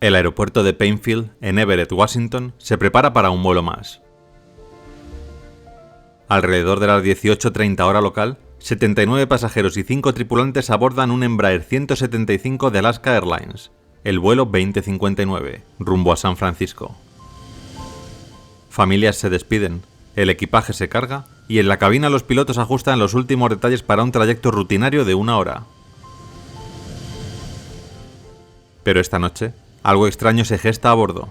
El aeropuerto de Plainfield, en Everett, Washington, se prepara para un vuelo más. Alrededor de las 18:30 hora local, 79 pasajeros y 5 tripulantes abordan un Embraer 175 de Alaska Airlines, el vuelo 2059, rumbo a San Francisco. Familias se despiden, el equipaje se carga y en la cabina los pilotos ajustan los últimos detalles para un trayecto rutinario de 1 hora. Pero esta noche, algo extraño se gesta a bordo.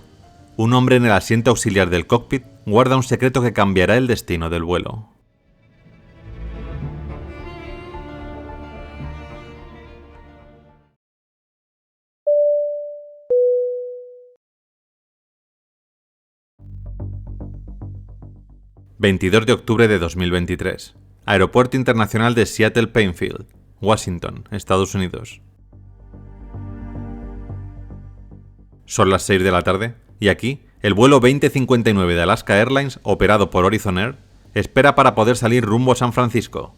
Un hombre en el asiento auxiliar del cockpit guarda un secreto que cambiará el destino del vuelo. ...22 de octubre de 2023... Aeropuerto Internacional de Seattle-Plainfield, Washington, Estados Unidos. Son las 6 de la tarde, y aquí, el vuelo 2059 de Alaska Airlines, operado por Horizon Air, espera para poder salir rumbo a San Francisco.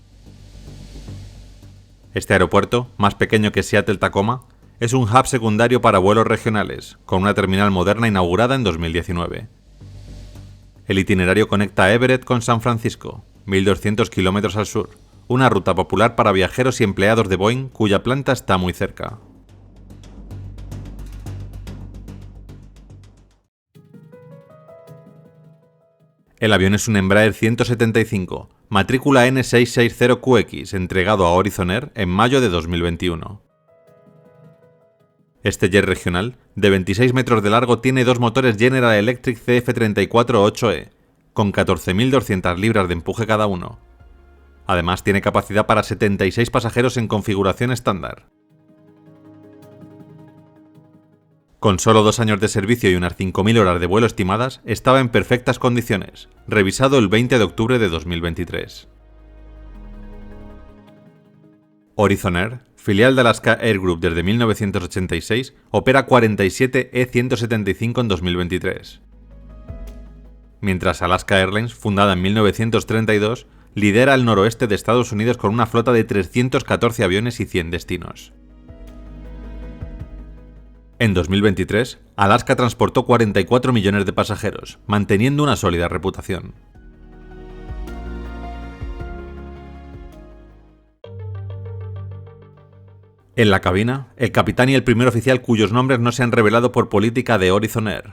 Este aeropuerto, más pequeño que Seattle-Tacoma, es un hub secundario para vuelos regionales, con una terminal moderna inaugurada en 2019. El itinerario conecta Everett con San Francisco, 1.200 kilómetros al sur, una ruta popular para viajeros y empleados de Boeing cuya planta está muy cerca. El avión es un Embraer 175, matrícula N660QX, entregado a Horizon Air en mayo de 2021. Este jet regional, de 26 metros de largo, tiene 2 motores General Electric CF34-8E, con 14.200 libras de empuje cada uno. Además, tiene capacidad para 76 pasajeros en configuración estándar. Con solo 2 años de servicio y unas 5.000 horas de vuelo estimadas, estaba en perfectas condiciones, revisado el 20 de octubre de 2023. Horizon Air, filial de Alaska Air Group desde 1986, opera 47 E-175 en 2023. Mientras Alaska Airlines, fundada en 1932, lidera el noroeste de Estados Unidos con una flota de 314 aviones y 100 destinos. En 2023, Alaska transportó 44 millones de pasajeros, manteniendo una sólida reputación. En la cabina, el capitán y el primer oficial cuyos nombres no se han revelado por política de Horizon Air.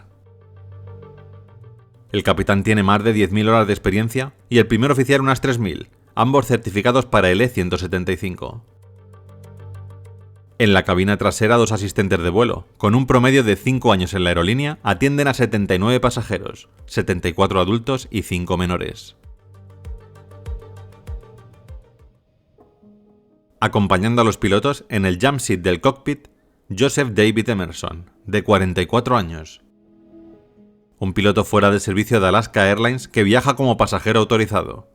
El capitán tiene más de 10.000 horas de experiencia y el primer oficial unas 3.000, ambos certificados para el E-175. En la cabina trasera 2 asistentes de vuelo, con un promedio de 5 años en la aerolínea, atienden a 79 pasajeros, 74 adultos y 5 menores. Acompañando a los pilotos en el jump seat del cockpit, Joseph David Emerson, de 44 años. Un piloto fuera de servicio de Alaska Airlines que viaja como pasajero autorizado.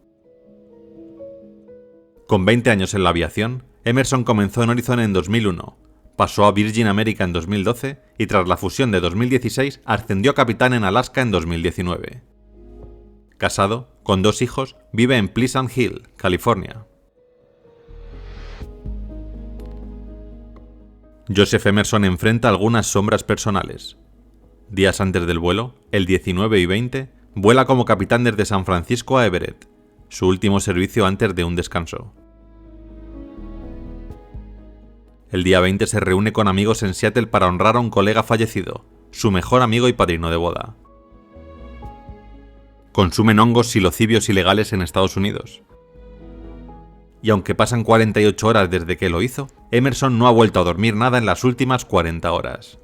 Con 20 años en la aviación, Emerson comenzó en Horizon en 2001, pasó a Virgin America en 2012 y tras la fusión de 2016 ascendió a capitán en Alaska en 2019. Casado, con 2 hijos, vive en Pleasant Hill, California. Joseph Emerson enfrenta algunas sombras personales. Días antes del vuelo, el 19 y 20, vuela como capitán desde San Francisco a Everett, su último servicio antes de un descanso. El día 20 se reúne con amigos en Seattle para honrar a un colega fallecido, su mejor amigo y padrino de boda. Consumen hongos psilocibios ilegales en Estados Unidos. Y aunque pasan 48 horas desde que lo hizo, Emerson no ha vuelto a dormir nada en las últimas 40 horas.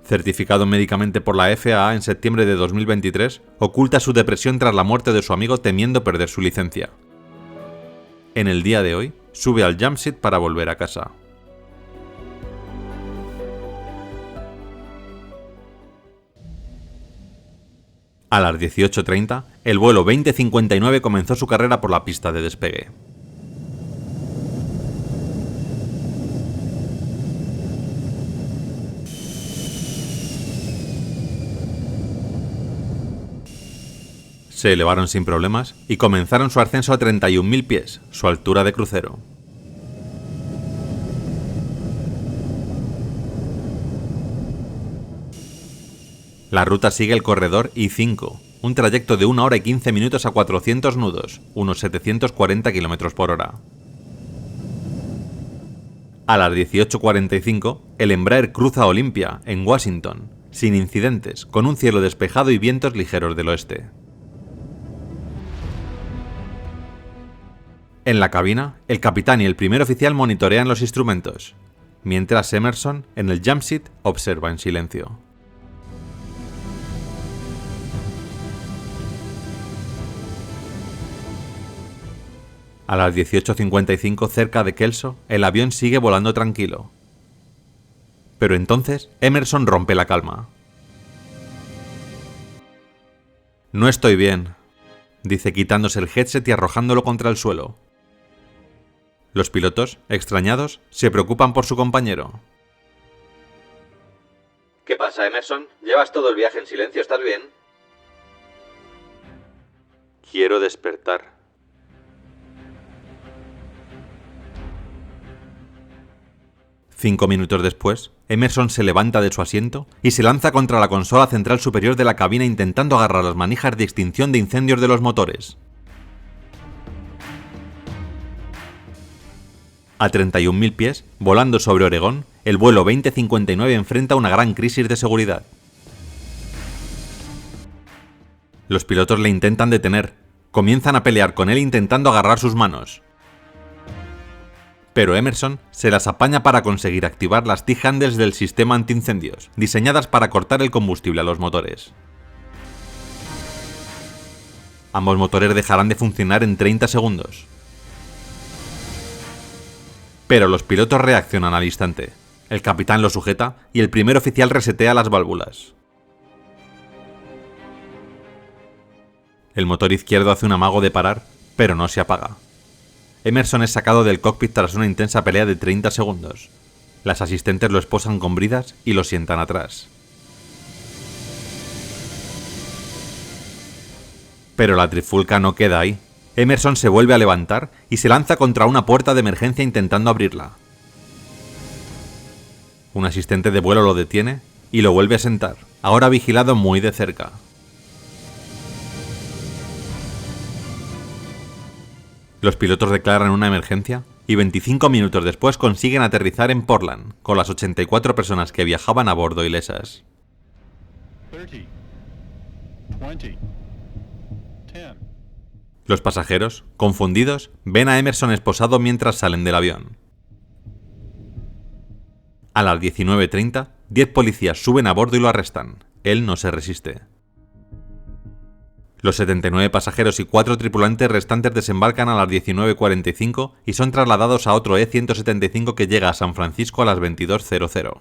Certificado médicamente por la FAA en septiembre de 2023, oculta su depresión tras la muerte de su amigo temiendo perder su licencia. En el día de hoy, sube al jump seat para volver a casa. A las 18:30, el vuelo 2059 comenzó su carrera por la pista de despegue. Se elevaron sin problemas y comenzaron su ascenso a 31.000 pies, su altura de crucero. La ruta sigue el corredor I-5, un trayecto de 1 hora y 15 minutos a 400 nudos, unos 740 km por hora. A las 18:45, el Embraer cruza Olympia, en Washington, sin incidentes, con un cielo despejado y vientos ligeros del oeste. En la cabina, el capitán y el primer oficial monitorean los instrumentos, mientras Emerson, en el jump seat, observa en silencio. A las 18:55, cerca de Kelso, el avión sigue volando tranquilo. Pero entonces, Emerson rompe la calma. «No estoy bien», dice quitándose el headset y arrojándolo contra el suelo. Los pilotos, extrañados, se preocupan por su compañero. ¿Qué pasa, Emerson? Llevas todo el viaje en silencio, ¿estás bien? Quiero despertar. Cinco minutos después, Emerson se levanta de su asiento y se lanza contra la consola central superior de la cabina intentando agarrar las manijas de extinción de incendios de los motores. A 31.000 pies, volando sobre Oregón, el vuelo 2059 enfrenta una gran crisis de seguridad. Los pilotos le intentan detener, comienzan a pelear con él intentando agarrar sus manos. Pero Emerson se las apaña para conseguir activar las T-handles del sistema antiincendios, diseñadas para cortar el combustible a los motores. Ambos motores dejarán de funcionar en 30 segundos. Pero los pilotos reaccionan al instante. El capitán lo sujeta y el primer oficial resetea las válvulas. El motor izquierdo hace un amago de parar, pero no se apaga. Emerson es sacado del cockpit tras una intensa pelea de 30 segundos. Las asistentes lo esposan con bridas y lo sientan atrás. Pero la trifulca no queda ahí. Emerson se vuelve a levantar y se lanza contra una puerta de emergencia intentando abrirla. Un asistente de vuelo lo detiene y lo vuelve a sentar, ahora vigilado muy de cerca. Los pilotos declaran una emergencia y 25 minutos después consiguen aterrizar en Portland, con las 84 personas que viajaban a bordo ilesas. 30, 20, 10. Los pasajeros, confundidos, ven a Emerson esposado mientras salen del avión. A las 19:30, 10 policías suben a bordo y lo arrestan. Él no se resiste. Los 79 pasajeros y 4 tripulantes restantes desembarcan a las 19:45 y son trasladados a otro E-175 que llega a San Francisco a las 22:00.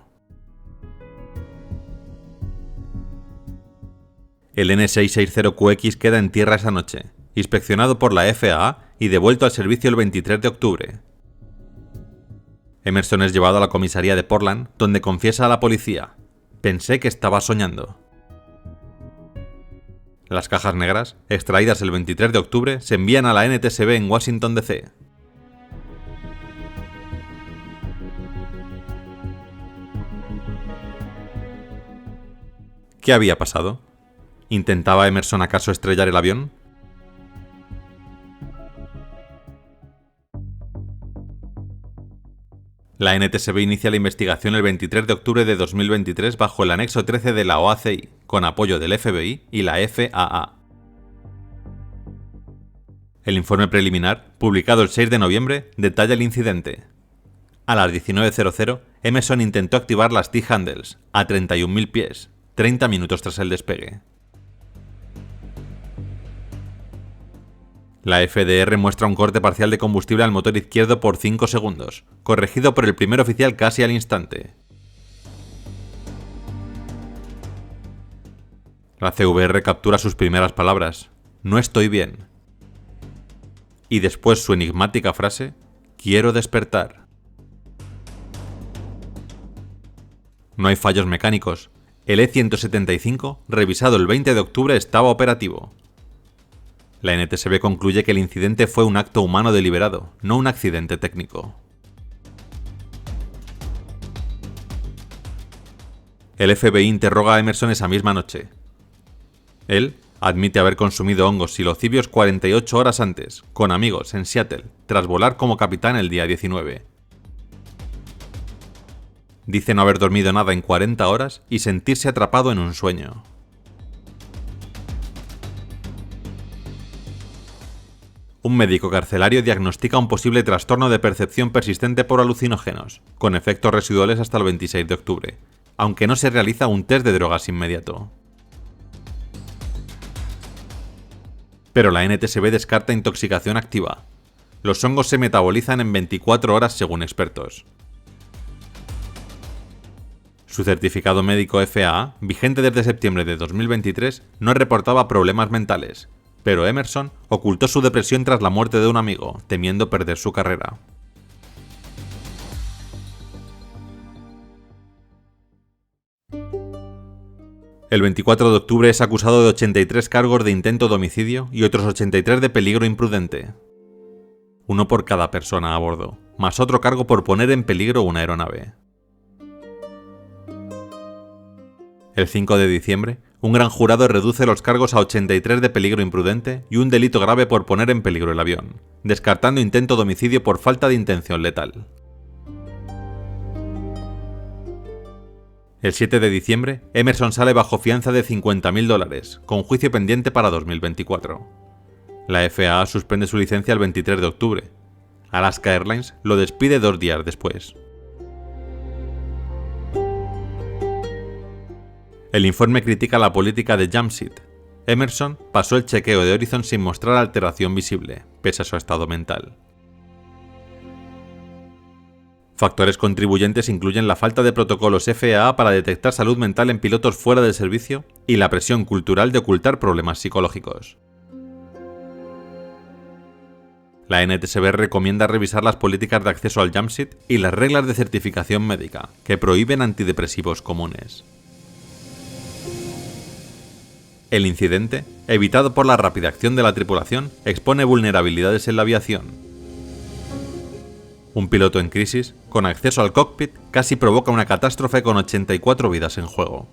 El N660QX queda en tierra esa noche, inspeccionado por la FAA y devuelto al servicio el 23 de octubre. Emerson es llevado a la comisaría de Portland, donde confiesa a la policía: «Pensé que estaba soñando». Las cajas negras, extraídas el 23 de octubre, se envían a la NTSB en Washington, D.C. ¿Qué había pasado? ¿Intentaba Emerson acaso estrellar el avión? La NTSB inicia la investigación el 23 de octubre de 2023 bajo el anexo 13 de la OACI, con apoyo del FBI y la FAA. El informe preliminar, publicado el 6 de noviembre, detalla el incidente. A las 19:00, Emerson intentó activar las T-handles, a 31.000 pies, 30 minutos tras el despegue. La FDR muestra un corte parcial de combustible al motor izquierdo por 5 segundos, corregido por el primer oficial casi al instante. La CVR captura sus primeras palabras: «No estoy bien». Y después su enigmática frase: «Quiero despertar». No hay fallos mecánicos. El E-175, revisado el 20 de octubre, estaba operativo. La NTSB concluye que el incidente fue un acto humano deliberado, no un accidente técnico. El FBI interroga a Emerson esa misma noche. Él admite haber consumido hongos psilocibios 48 horas antes, con amigos en Seattle, tras volar como capitán el día 19. Dice no haber dormido nada en 40 horas y sentirse atrapado en un sueño. Un médico carcelario diagnostica un posible trastorno de percepción persistente por alucinógenos, con efectos residuales hasta el 26 de octubre, aunque no se realiza un test de drogas inmediato. Pero la NTSB descarta intoxicación activa. Los hongos se metabolizan en 24 horas según expertos. Su certificado médico FAA, vigente desde septiembre de 2023, no reportaba problemas mentales, pero Emerson ocultó su depresión tras la muerte de un amigo, temiendo perder su carrera. El 24 de octubre es acusado de 83 cargos de intento de homicidio y otros 83 de peligro imprudente. Uno por cada persona a bordo, más otro cargo por poner en peligro una aeronave. El 5 de diciembre, un gran jurado reduce los cargos a 83 de peligro imprudente y un delito grave por poner en peligro el avión, descartando intento de homicidio por falta de intención letal. El 7 de diciembre, Emerson sale bajo fianza de $50.000, con juicio pendiente para 2024. La FAA suspende su licencia el 23 de octubre. Alaska Airlines lo despide 2 días después. El informe critica la política de Jamsit. Emerson pasó el chequeo de Horizon sin mostrar alteración visible, pese a su estado mental. Factores contribuyentes incluyen la falta de protocolos FAA para detectar salud mental en pilotos fuera de servicio y la presión cultural de ocultar problemas psicológicos. La NTSB recomienda revisar las políticas de acceso al Jamsit y las reglas de certificación médica, que prohíben antidepresivos comunes. El incidente, evitado por la rápida acción de la tripulación, expone vulnerabilidades en la aviación. Un piloto en crisis, con acceso al cockpit, casi provoca una catástrofe con 84 vidas en juego.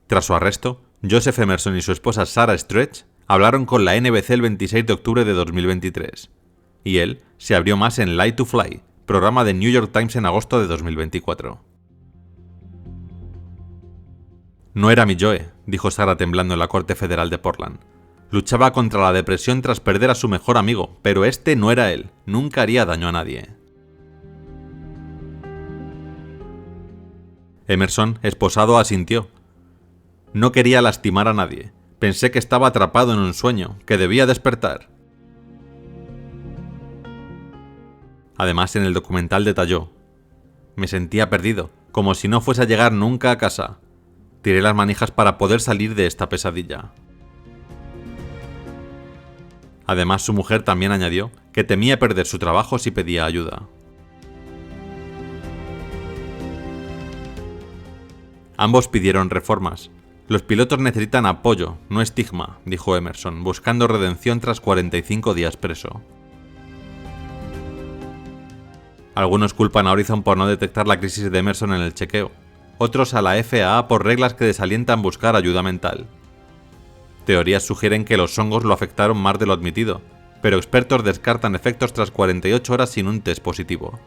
Tras su arresto, Joseph Emerson y su esposa Sarah Stretch hablaron con la NBC el 26 de octubre de 2023, y él se abrió más en Light to Fly, programa de New York Times en agosto de 2024. No era mi Joe, dijo Sarah temblando en la Corte Federal de Portland. Luchaba contra la depresión tras perder a su mejor amigo, pero este no era él, nunca haría daño a nadie. Emerson, esposado, asintió. No quería lastimar a nadie. Pensé que estaba atrapado en un sueño, que debía despertar. Además, en el documental detalló: me sentía perdido, como si no fuese a llegar nunca a casa. Tiré las manijas para poder salir de esta pesadilla. Además, su mujer también añadió que temía perder su trabajo si pedía ayuda. Ambos pidieron reformas. Los pilotos necesitan apoyo, no estigma, dijo Emerson, buscando redención tras 45 días preso. Algunos culpan a Horizon por no detectar la crisis de Emerson en el chequeo, otros a la FAA por reglas que desalientan buscar ayuda mental. Teorías sugieren que los hongos lo afectaron más de lo admitido, pero expertos descartan efectos tras 48 horas sin un test positivo.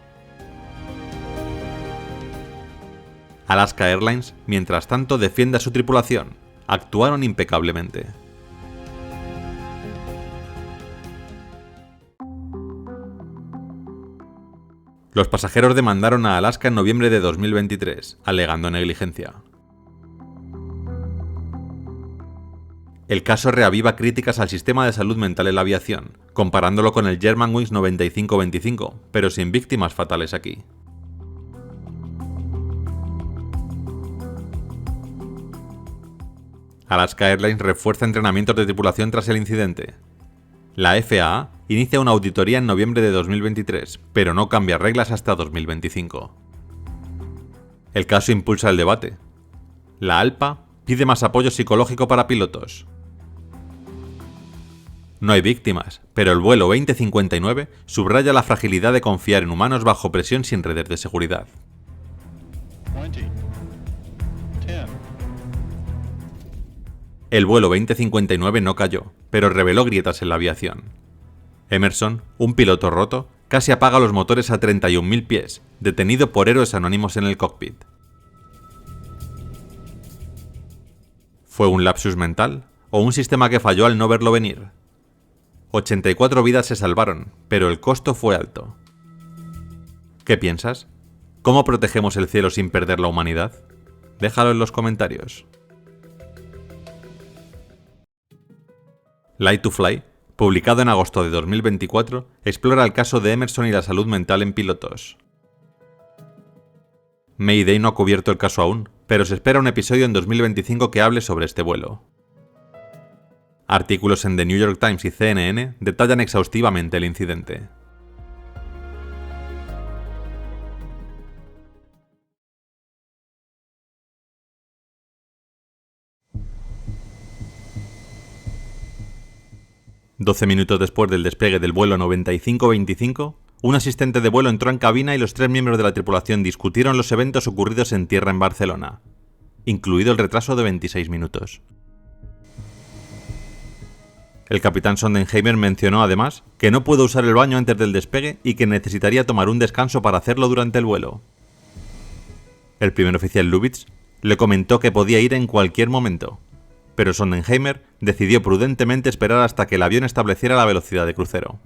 Alaska Airlines, mientras tanto, defiende a su tripulación. Actuaron impecablemente. Los pasajeros demandaron a Alaska en noviembre de 2023, alegando negligencia. El caso reaviva críticas al sistema de salud mental en la aviación, comparándolo con el Germanwings 9525, pero sin víctimas fatales aquí. Alaska Airlines refuerza entrenamientos de tripulación tras el incidente. La FAA inicia una auditoría en noviembre de 2023, pero no cambia reglas hasta 2025. El caso impulsa el debate. La ALPA pide más apoyo psicológico para pilotos. No hay víctimas, pero el vuelo 2059 subraya la fragilidad de confiar en humanos bajo presión sin redes de seguridad. 20, 10, El vuelo 2059 no cayó, pero reveló grietas en la aviación. Emerson, un piloto roto, casi apaga los motores a 31.000 pies, detenido por héroes anónimos en el cockpit. ¿Fue un lapsus mental o un sistema que falló al no verlo venir? 84 vidas se salvaron, pero el costo fue alto. ¿Qué piensas? ¿Cómo protegemos el cielo sin perder la humanidad? Déjalo en los comentarios. Light to Fly, publicado en agosto de 2024, explora el caso de Emerson y la salud mental en pilotos. Mayday no ha cubierto el caso aún, pero se espera un episodio en 2025 que hable sobre este vuelo. Artículos en The New York Times y CNN detallan exhaustivamente el incidente. «12 minutos después del despegue del vuelo 9525, un asistente de vuelo entró en cabina y los 3 miembros de la tripulación discutieron los eventos ocurridos en tierra en Barcelona, incluido el retraso de 26 minutos. El capitán Sondenheimer mencionó además que no pudo usar el baño antes del despegue y que necesitaría tomar un descanso para hacerlo durante el vuelo. El primer oficial Lubitz le comentó que podía ir en cualquier momento, pero Sondenheimer decidió prudentemente esperar hasta que el avión estableciera la velocidad de crucero.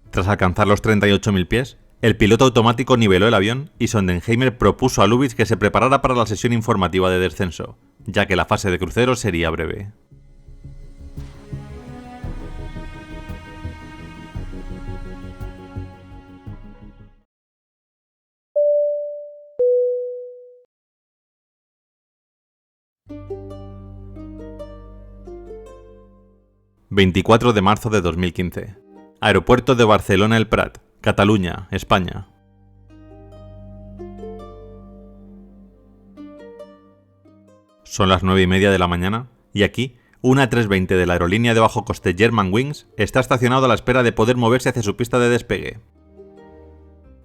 Tras alcanzar los 38.000 pies, el piloto automático niveló el avión y Sondenheimer propuso a Lubitz que se preparara para la sesión informativa de descenso, ya que la fase de crucero sería breve. ...24 de marzo de 2015... Aeropuerto de Barcelona El Prat, Cataluña, España. Son las 9:30 de la mañana y aquí, una A320 de la aerolínea de bajo coste Germanwings está estacionado a la espera de poder moverse hacia su pista de despegue.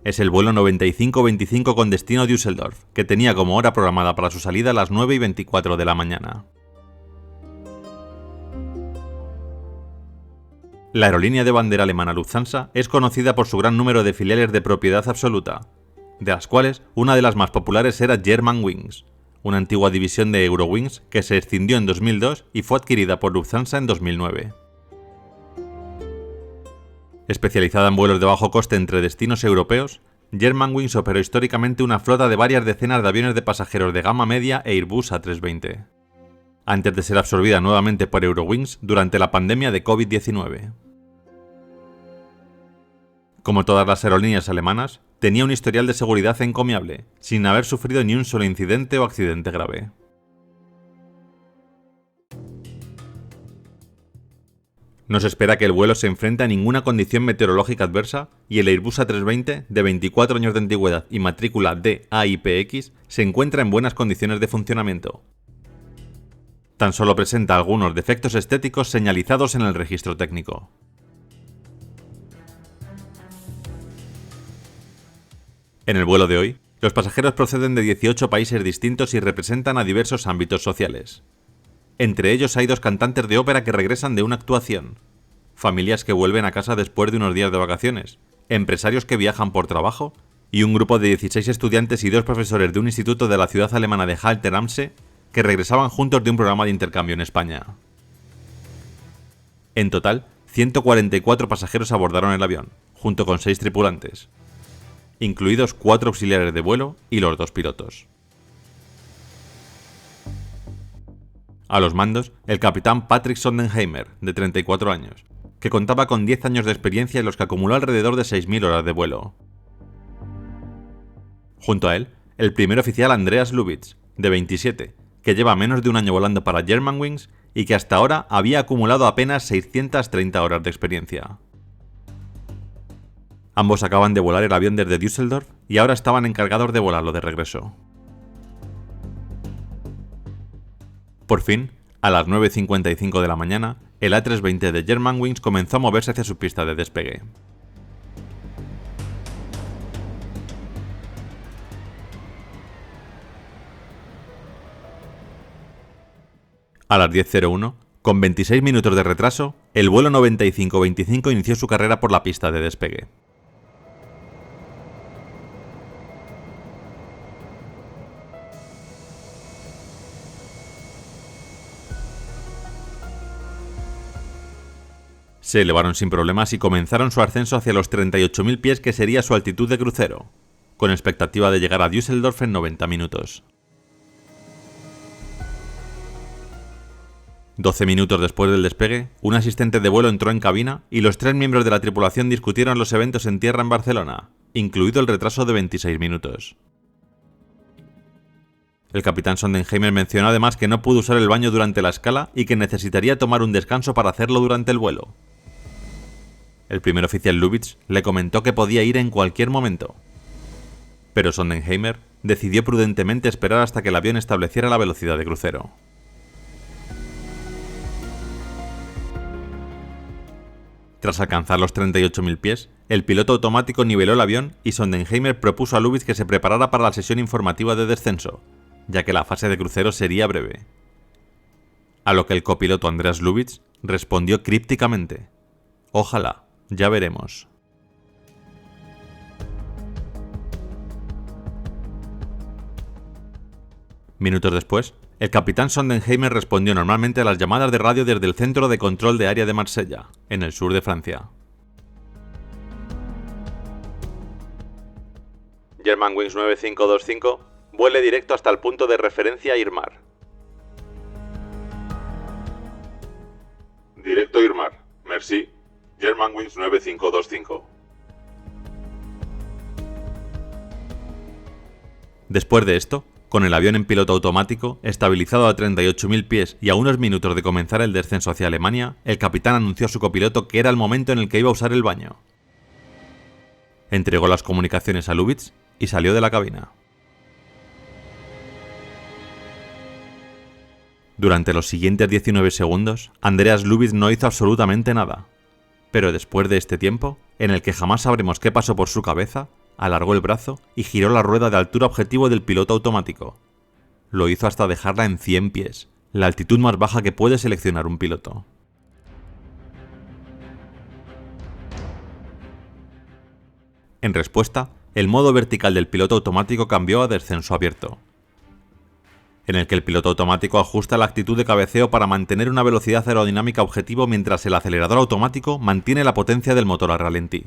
Es el vuelo 9525 con destino Düsseldorf, que tenía como hora programada para su salida a las 9:24 de la mañana. La aerolínea de bandera alemana Lufthansa es conocida por su gran número de filiales de propiedad absoluta, de las cuales una de las más populares era Germanwings, una antigua división de Eurowings que se escindió en 2002 y fue adquirida por Lufthansa en 2009. Especializada en vuelos de bajo coste entre destinos europeos, Germanwings operó históricamente una flota de varias decenas de aviones de pasajeros de gama media e Airbus A320, antes de ser absorbida nuevamente por Eurowings durante la pandemia de COVID-19. Como todas las aerolíneas alemanas, tenía un historial de seguridad encomiable, sin haber sufrido ni un solo incidente o accidente grave. No se espera que el vuelo se enfrente a ninguna condición meteorológica adversa y el Airbus A320, de 24 años de antigüedad y matrícula DAIPX, se encuentra en buenas condiciones de funcionamiento. Tan solo presenta algunos defectos estéticos señalizados en el registro técnico. En el vuelo de hoy, los pasajeros proceden de 18 países distintos y representan a diversos ámbitos sociales. Entre ellos hay 2 cantantes de ópera que regresan de una actuación, familias que vuelven a casa después de unos días de vacaciones, empresarios que viajan por trabajo y un grupo de 16 estudiantes y 2 profesores de un instituto de la ciudad alemana de Halter am See que regresaban juntos de un programa de intercambio en España. En total, 144 pasajeros abordaron el avión, junto con 6 tripulantes, incluidos 4 auxiliares de vuelo y los 2 pilotos. A los mandos, el capitán Patrick Sondenheimer, de 34 años, que contaba con 10 años de experiencia en los que acumuló alrededor de 6.000 horas de vuelo. Junto a él, el primer oficial Andreas Lubitz, de 27, que lleva menos de un año volando para Germanwings y que hasta ahora había acumulado apenas 630 horas de experiencia. Ambos acaban de volar el avión desde Düsseldorf y ahora estaban encargados de volarlo de regreso. Por fin, A las 9:55 de la mañana, el A320 de Germanwings comenzó a moverse hacia su pista de despegue. A las 10:01, con 26 minutos de retraso, el vuelo 9525 inició su carrera por la pista de despegue. Se elevaron sin problemas y comenzaron su ascenso hacia los 38.000 pies, que sería su altitud de crucero, con expectativa de llegar a Düsseldorf en 90 minutos. 12 minutos después del despegue, un asistente de vuelo entró en cabina y los 3 miembros de la tripulación discutieron los eventos en tierra en Barcelona, incluido el retraso de 26 minutos. El capitán Sondenheimer mencionó además que no pudo usar el baño durante la escala y que necesitaría tomar un descanso para hacerlo durante el vuelo. El primer oficial Lubitsch le comentó que podía ir en cualquier momento, pero Sondenheimer decidió prudentemente esperar hasta que el avión estableciera la velocidad de crucero. Tras alcanzar los 38.000 pies, el piloto automático niveló el avión y Sondenheimer propuso a Lubitsch que se preparara para la sesión informativa de descenso, ya que la fase de crucero sería breve. A lo que el copiloto Andreas Lubitsch respondió crípticamente: «Ojalá, ya veremos». Minutos después, el capitán Sondenheimer respondió normalmente a las llamadas de radio desde el centro de control de área de Marsella, en el sur de Francia. Germanwings 9525, vuele directo hasta el punto de referencia Irmar. Directo Irmar, merci. Germanwings 9525. Después de esto, con el avión en piloto automático, estabilizado a 38.000 pies y a unos minutos de comenzar el descenso hacia Alemania, el capitán anunció a su copiloto que era el momento en el que iba a usar el baño. Entregó las comunicaciones a Lubitsch y salió de la cabina. Durante los siguientes 19 segundos, Andreas Lubitsch no hizo absolutamente nada. Pero después de este tiempo, en el que jamás sabremos qué pasó por su cabeza, alargó el brazo y giró la rueda de altura objetivo del piloto automático. Lo hizo hasta dejarla en 100 pies, la altitud más baja que puede seleccionar un piloto. En respuesta, el modo vertical del piloto automático cambió a descenso abierto, en el que el piloto automático ajusta la actitud de cabeceo para mantener una velocidad aerodinámica objetivo mientras el acelerador automático mantiene la potencia del motor a ralentí.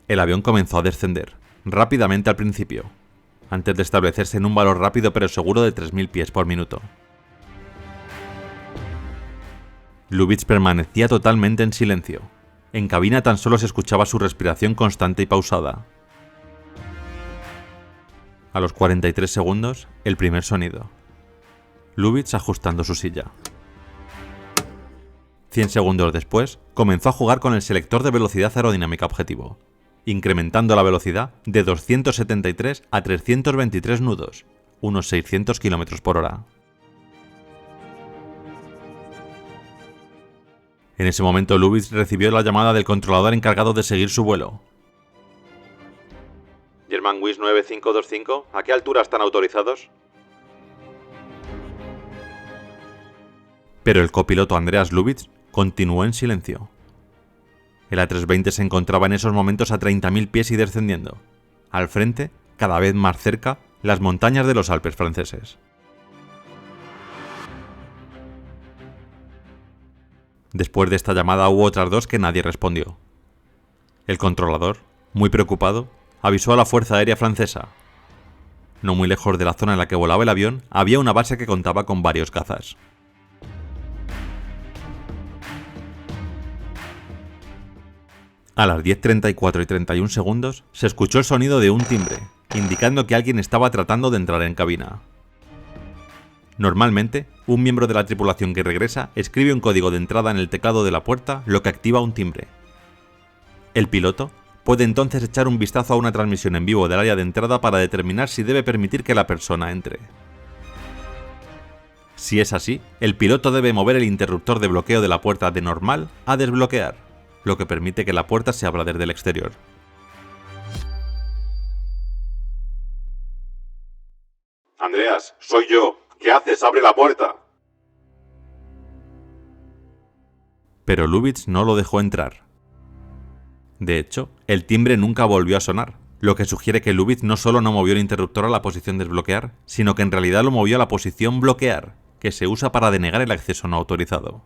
El avión comenzó a descender, rápidamente al principio, antes de establecerse en un valor rápido pero seguro de 3.000 pies por minuto. Lubitsch permanecía totalmente en silencio. En cabina tan solo se escuchaba su respiración constante y pausada. A los 43 segundos, el primer sonido. Lubitsch ajustando su silla. 100 segundos después, comenzó a jugar con el selector de velocidad aerodinámica objetivo, incrementando la velocidad de 273 a 323 nudos, unos 600 km por hora. En ese momento Lubitsch recibió la llamada del controlador encargado de seguir su vuelo. Germanwings 9525, ¿a qué altura están autorizados? Pero el copiloto Andreas Lubitsch continuó en silencio. El A320 se encontraba en esos momentos a 30.000 pies y descendiendo. Al frente, cada vez más cerca, las montañas de los Alpes franceses. Después de esta llamada hubo otras dos que nadie respondió. El controlador, muy preocupado, avisó a la Fuerza Aérea Francesa. No muy lejos de la zona en la que volaba el avión, había una base que contaba con varios cazas. A las 10:34 y 31 segundos, se escuchó el sonido de un timbre, indicando que alguien estaba tratando de entrar en cabina. Normalmente, un miembro de la tripulación que regresa escribe un código de entrada en el teclado de la puerta, lo que activa un timbre. El piloto, puede entonces echar un vistazo a una transmisión en vivo del área de entrada para determinar si debe permitir que la persona entre. Si es así, el piloto debe mover el interruptor de bloqueo de la puerta de normal a desbloquear, lo que permite que la puerta se abra desde el exterior. Andreas, soy yo. ¿Qué haces? ¡Abre la puerta! Pero Lubitsch no lo dejó entrar. De hecho, el timbre nunca volvió a sonar, lo que sugiere que Lubitsch no solo no movió el interruptor a la posición desbloquear, sino que en realidad lo movió a la posición bloquear, que se usa para denegar el acceso no autorizado.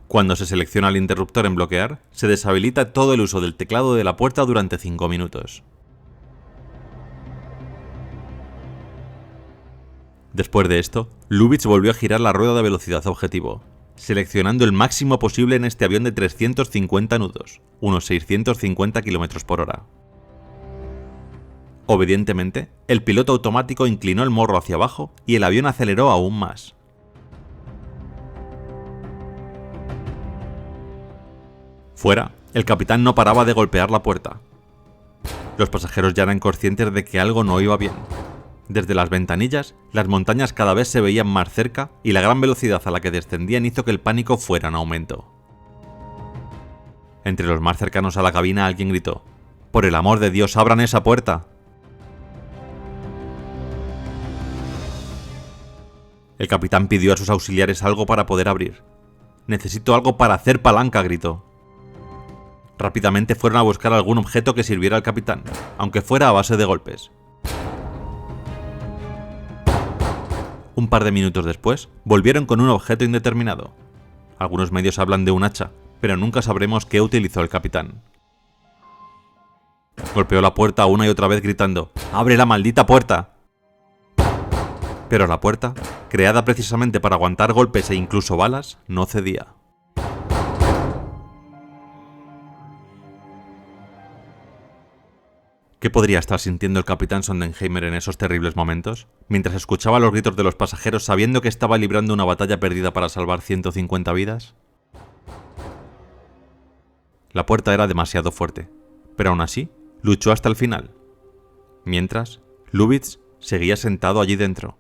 Cuando se selecciona el interruptor en bloquear, se deshabilita todo el uso del teclado de la puerta durante 5 minutos. Después de esto, Lubitsch volvió a girar la rueda de velocidad objetivo, seleccionando el máximo posible en este avión de 350 nudos, unos 650 km por hora. Obedientemente, el piloto automático inclinó el morro hacia abajo y el avión aceleró aún más. Fuera, el capitán no paraba de golpear la puerta. Los pasajeros ya eran conscientes de que algo no iba bien. Desde las ventanillas, las montañas cada vez se veían más cerca y la gran velocidad a la que descendían hizo que el pánico fuera en aumento. Entre los más cercanos a la cabina alguien gritó: «¡Por el amor de Dios, abran esa puerta!». El capitán pidió a sus auxiliares algo para poder abrir. «Necesito algo para hacer palanca», gritó. Rápidamente fueron a buscar algún objeto que sirviera al capitán, aunque fuera a base de golpes. Un par de minutos después, volvieron con un objeto indeterminado. Algunos medios hablan de un hacha, pero nunca sabremos qué utilizó el capitán. Golpeó la puerta una y otra vez gritando: «¡Abre la maldita puerta!». Pero la puerta, creada precisamente para aguantar golpes e incluso balas, no cedía. ¿Qué podría estar sintiendo el capitán Sondenheimer en esos terribles momentos, mientras escuchaba los gritos de los pasajeros sabiendo que estaba librando una batalla perdida para salvar 150 vidas? La puerta era demasiado fuerte, pero aún así, luchó hasta el final. Mientras, Lubitsch seguía sentado allí dentro,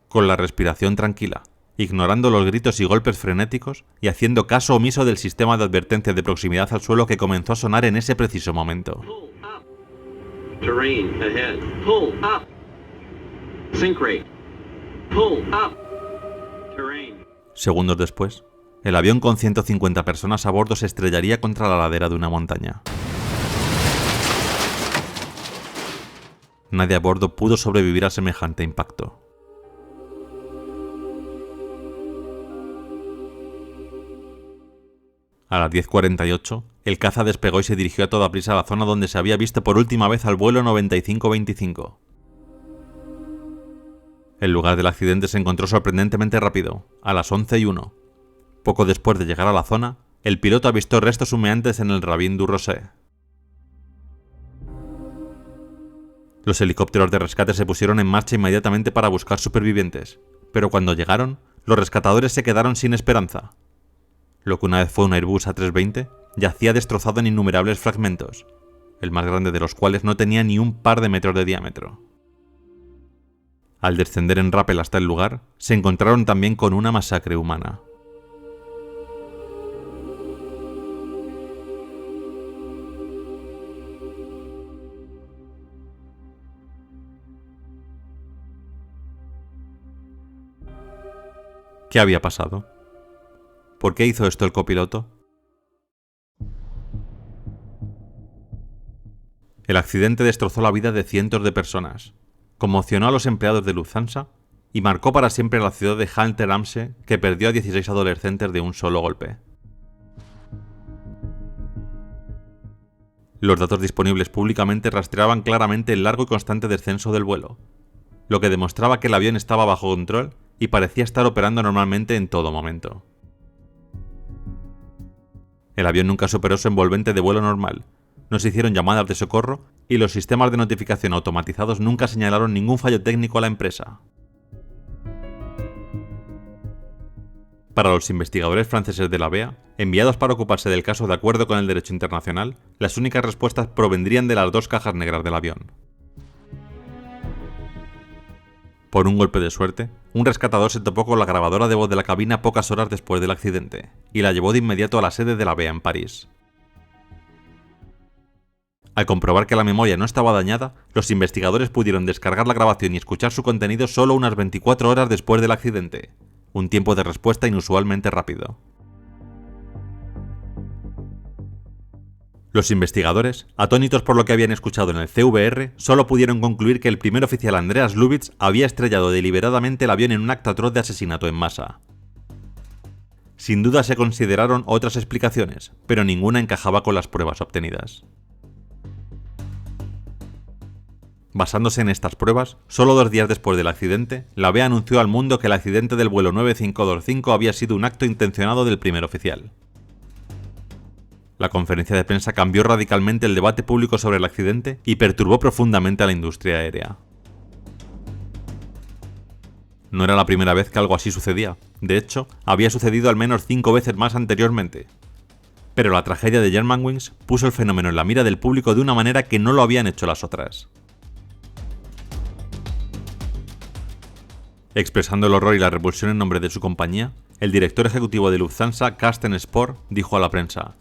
con la respiración tranquila, ignorando los gritos y golpes frenéticos y haciendo caso omiso del sistema de advertencia de proximidad al suelo que comenzó a sonar en ese preciso momento. Terrain ahead. Pull up. Sink rate. Pull up. Terrain. Segundos después, el avión con 150 personas a bordo se estrellaría contra la ladera de una montaña. Nadie a bordo pudo sobrevivir a semejante impacto. A las 10:48, el caza despegó y se dirigió a toda prisa a la zona donde se había visto por última vez al vuelo 9525. El lugar del accidente se encontró sorprendentemente rápido, a las 11:01. Poco después de llegar a la zona, el piloto avistó restos humeantes en el Ravin du Rosé. Los helicópteros de rescate se pusieron en marcha inmediatamente para buscar supervivientes, pero cuando llegaron, los rescatadores se quedaron sin esperanza. Lo que una vez fue un Airbus A320 yacía destrozado en innumerables fragmentos, el más grande de los cuales no tenía ni un par de metros de diámetro. Al descender en rappel hasta el lugar, se encontraron también con una masacre humana. ¿Qué había pasado? ¿Por qué hizo esto el copiloto? El accidente destrozó la vida de cientos de personas, conmocionó a los empleados de Lufthansa y marcó para siempre la ciudad de Halle-Ramsche, que perdió a 16 adolescentes de un solo golpe. Los datos disponibles públicamente rastreaban claramente el largo y constante descenso del vuelo, lo que demostraba que el avión estaba bajo control y parecía estar operando normalmente en todo momento. El avión nunca superó su envolvente de vuelo normal, no se hicieron llamadas de socorro y los sistemas de notificación automatizados nunca señalaron ningún fallo técnico a la empresa. Para los investigadores franceses de la BEA, enviados para ocuparse del caso de acuerdo con el derecho internacional, las únicas respuestas provendrían de las 2 cajas negras del avión. Por un golpe de suerte, un rescatador se topó con la grabadora de voz de la cabina pocas horas después del accidente, y la llevó de inmediato a la sede de la BEA en París. Al comprobar que la memoria no estaba dañada, los investigadores pudieron descargar la grabación y escuchar su contenido solo unas 24 horas después del accidente, un tiempo de respuesta inusualmente rápido. Los investigadores, atónitos por lo que habían escuchado en el CVR, solo pudieron concluir que el primer oficial Andreas Lubitz había estrellado deliberadamente el avión en un acto atroz de asesinato en masa. Sin duda se consideraron otras explicaciones, pero ninguna encajaba con las pruebas obtenidas. Basándose en estas pruebas, solo 2 días después del accidente, la BEA anunció al mundo que el accidente del vuelo 9525 había sido un acto intencionado del primer oficial. La conferencia de prensa cambió radicalmente el debate público sobre el accidente y perturbó profundamente a la industria aérea. No era la primera vez que algo así sucedía, de hecho, había sucedido al menos 5 veces más anteriormente. Pero la tragedia de Germanwings puso el fenómeno en la mira del público de una manera que no lo habían hecho las otras. Expresando el horror y la repulsión en nombre de su compañía, el director ejecutivo de Lufthansa, Carsten Spohr, dijo a la prensa: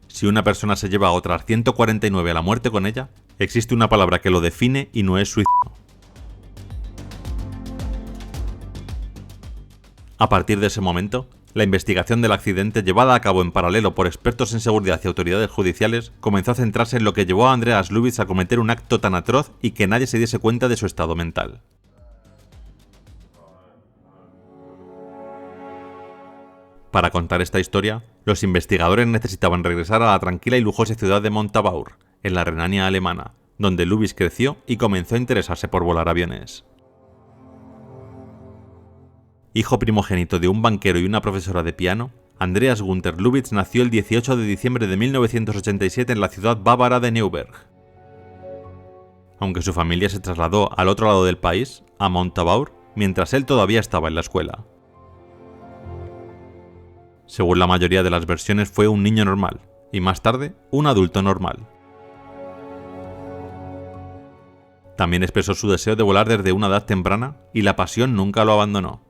"Si una persona se lleva a otras 149 a la muerte con ella, existe una palabra que lo define y no es suicidio". A partir de ese momento, la investigación del accidente, llevada a cabo en paralelo por expertos en seguridad y autoridades judiciales, comenzó a centrarse en lo que llevó a Andreas Lubitz a cometer un acto tan atroz y que nadie se diese cuenta de su estado mental. Para contar esta historia, los investigadores necesitaban regresar a la tranquila y lujosa ciudad de Montabaur, en la Renania alemana, donde Lubitz creció y comenzó a interesarse por volar aviones. Hijo primogénito de un banquero y una profesora de piano, Andreas Günther Lubitz nació el 18 de diciembre de 1987 en la ciudad bávara de Neuberg. Aunque su familia se trasladó al otro lado del país, a Montabaur, mientras él todavía estaba en la escuela. Según la mayoría de las versiones, fue un niño normal, y más tarde, un adulto normal. También expresó su deseo de volar desde una edad temprana, y la pasión nunca lo abandonó.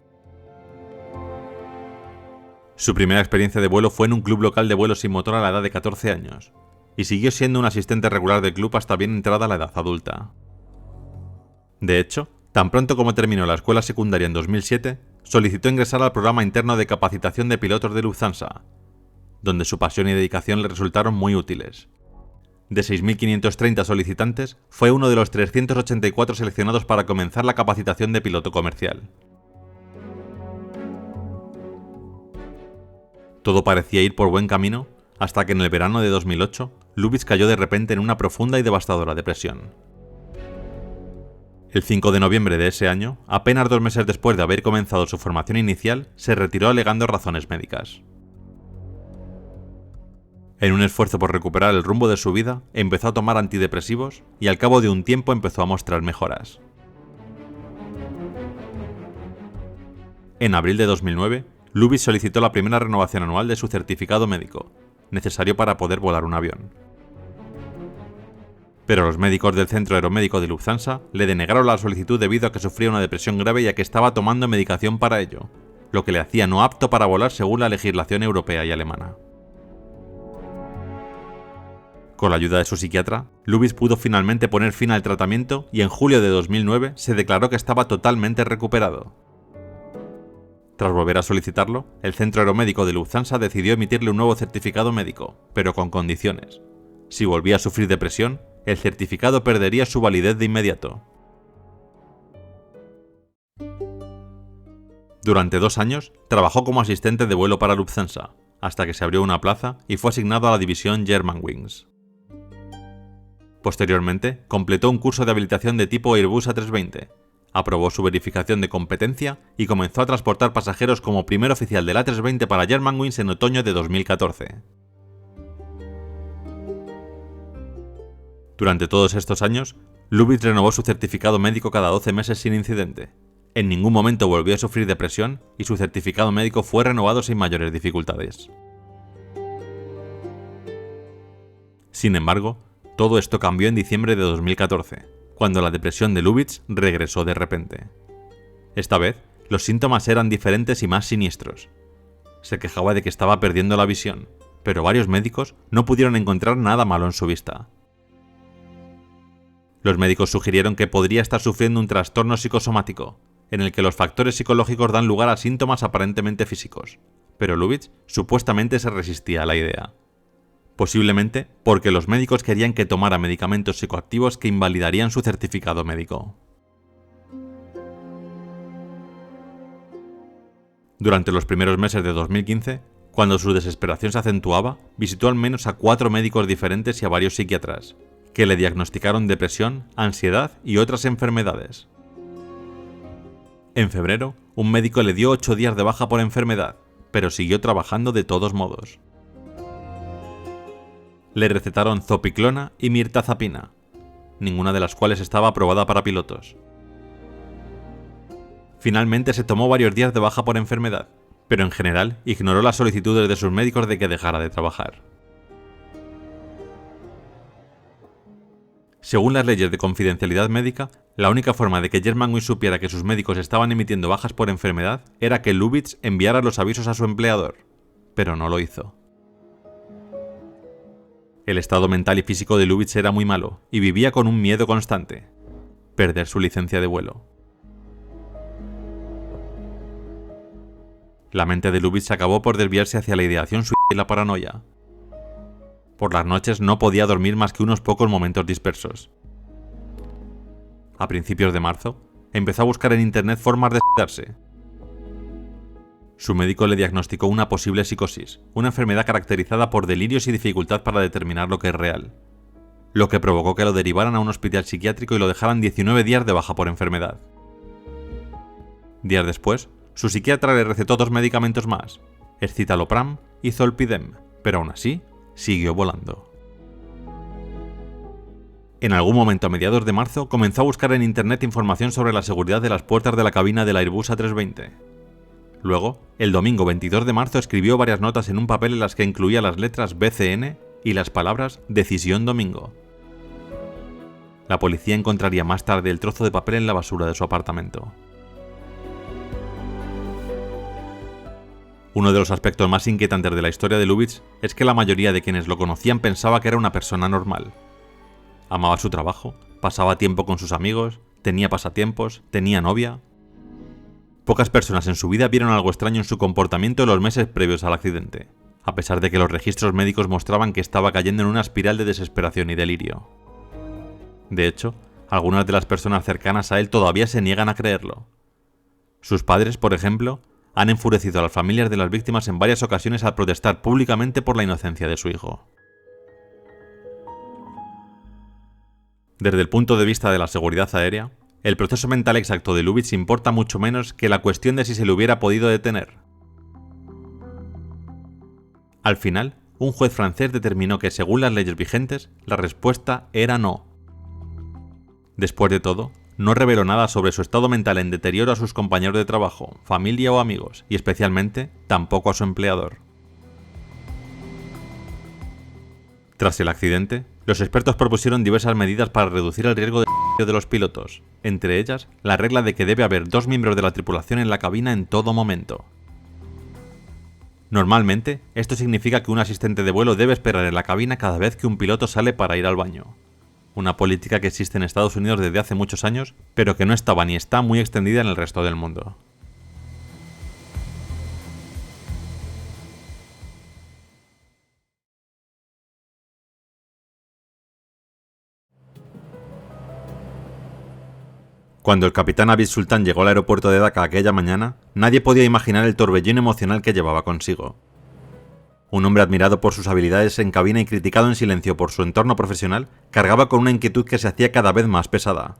Su primera experiencia de vuelo fue en un club local de vuelo sin motor a la edad de 14 años, y siguió siendo un asistente regular del club hasta bien entrada la edad adulta. De hecho, tan pronto como terminó la escuela secundaria en 2007, solicitó ingresar al programa interno de capacitación de pilotos de Lufthansa, donde su pasión y dedicación le resultaron muy útiles. De 6.530 solicitantes, fue uno de los 384 seleccionados para comenzar la capacitación de piloto comercial. Todo parecía ir por buen camino, hasta que en el verano de 2008, Lubitz cayó de repente en una profunda y devastadora depresión. El 5 de noviembre de ese año, apenas 2 meses después de haber comenzado su formación inicial, se retiró alegando razones médicas. En un esfuerzo por recuperar el rumbo de su vida, empezó a tomar antidepresivos y al cabo de un tiempo empezó a mostrar mejoras. En abril de 2009, Lubitz solicitó la primera renovación anual de su certificado médico, necesario para poder volar un avión. Pero los médicos del Centro Aeromédico de Lufthansa le denegaron la solicitud debido a que sufría una depresión grave y a que estaba tomando medicación para ello, lo que le hacía no apto para volar según la legislación europea y alemana. Con la ayuda de su psiquiatra, Lubitz pudo finalmente poner fin al tratamiento y en julio de 2009 se declaró que estaba totalmente recuperado. Tras volver a solicitarlo, el Centro Aeromédico de Lufthansa decidió emitirle un nuevo certificado médico, pero con condiciones. Si volvía a sufrir depresión, el certificado perdería su validez de inmediato. Durante 2 años, trabajó como asistente de vuelo para Lufthansa, hasta que se abrió una plaza y fue asignado a la división Germanwings. Posteriormente, completó un curso de habilitación de tipo Airbus A320, aprobó su verificación de competencia y comenzó a transportar pasajeros como primer oficial del A320 para Germanwings en otoño de 2014. Durante todos estos años, Lubitz renovó su certificado médico cada 12 meses sin incidente, En ningún momento volvió a sufrir depresión y su certificado médico fue renovado sin mayores dificultades. Sin embargo, todo esto cambió en diciembre de 2014, cuando la depresión de Lubitsch regresó de repente. Esta vez, los síntomas eran diferentes y más siniestros. Se quejaba de que estaba perdiendo la visión, pero varios médicos no pudieron encontrar nada malo en su vista. Los médicos sugirieron que podría estar sufriendo un trastorno psicosomático, en el que los factores psicológicos dan lugar a síntomas aparentemente físicos, pero Lubitsch supuestamente se resistía a la idea. Posiblemente porque los médicos querían que tomara medicamentos psicoactivos que invalidarían su certificado médico. Durante los primeros meses de 2015, cuando su desesperación se acentuaba, visitó al menos a 4 médicos diferentes y a varios psiquiatras, que le diagnosticaron depresión, ansiedad y otras enfermedades. En febrero, un médico le dio 8 días de baja por enfermedad, pero siguió trabajando de todos modos. Le recetaron zopiclona y mirtazapina, ninguna de las cuales estaba aprobada para pilotos. Finalmente se tomó varios días de baja por enfermedad, pero en general ignoró las solicitudes de sus médicos de que dejara de trabajar. Según las leyes de confidencialidad médica, la única forma de que Germanwings supiera que sus médicos estaban emitiendo bajas por enfermedad era que Lubitsch enviara los avisos a su empleador, pero no lo hizo. El estado mental y físico de Lubitsch era muy malo y vivía con un miedo constante: perder su licencia de vuelo. La mente de Lubitsch acabó por desviarse hacia la ideación suicida y la paranoia. Por las noches no podía dormir más que unos pocos momentos dispersos. A principios de marzo, empezó a buscar en internet formas de suicidarse. Su médico le diagnosticó una posible psicosis, una enfermedad caracterizada por delirios y dificultad para determinar lo que es real, lo que provocó que lo derivaran a un hospital psiquiátrico y lo dejaran 19 días de baja por enfermedad. Días después, su psiquiatra le recetó 2 medicamentos más, escitalopram y zolpidem, pero aún así, siguió volando. En algún momento a mediados de marzo comenzó a buscar en internet información sobre la seguridad de las puertas de la cabina del Airbus A320. Luego, el domingo 22 de marzo escribió varias notas en un papel en las que incluía las letras BCN y las palabras Decisión Domingo. La policía encontraría más tarde el trozo de papel en la basura de su apartamento. Uno de los aspectos más inquietantes de la historia de Lubitsch es que la mayoría de quienes lo conocían pensaba que era una persona normal. Amaba su trabajo, pasaba tiempo con sus amigos, tenía pasatiempos, tenía novia. Pocas personas en su vida vieron algo extraño en su comportamiento en los meses previos al accidente, a pesar de que los registros médicos mostraban que estaba cayendo en una espiral de desesperación y delirio. De hecho, algunas de las personas cercanas a él todavía se niegan a creerlo. Sus padres, por ejemplo, han enfurecido a las familias de las víctimas en varias ocasiones al protestar públicamente por la inocencia de su hijo. Desde el punto de vista de la seguridad aérea, el proceso mental exacto de Lubitsch importa mucho menos que la cuestión de si se le hubiera podido detener. Al final, un juez francés determinó que, según las leyes vigentes, la respuesta era no. Después de todo, no reveló nada sobre su estado mental en deterioro a sus compañeros de trabajo, familia o amigos, y especialmente, tampoco a su empleador. Tras el accidente, los expertos propusieron diversas medidas para reducir el riesgo de los pilotos, entre ellas la regla de que debe haber 2 miembros de la tripulación en la cabina en todo momento. Normalmente, esto significa que un asistente de vuelo debe esperar en la cabina cada vez que un piloto sale para ir al baño. Una política que existe en Estados Unidos desde hace muchos años, pero que no estaba ni está muy extendida en el resto del mundo. Cuando el capitán Abid Sultan llegó al aeropuerto de Daca aquella mañana, nadie podía imaginar el torbellino emocional que llevaba consigo. Un hombre admirado por sus habilidades en cabina y criticado en silencio por su entorno profesional, cargaba con una inquietud que se hacía cada vez más pesada.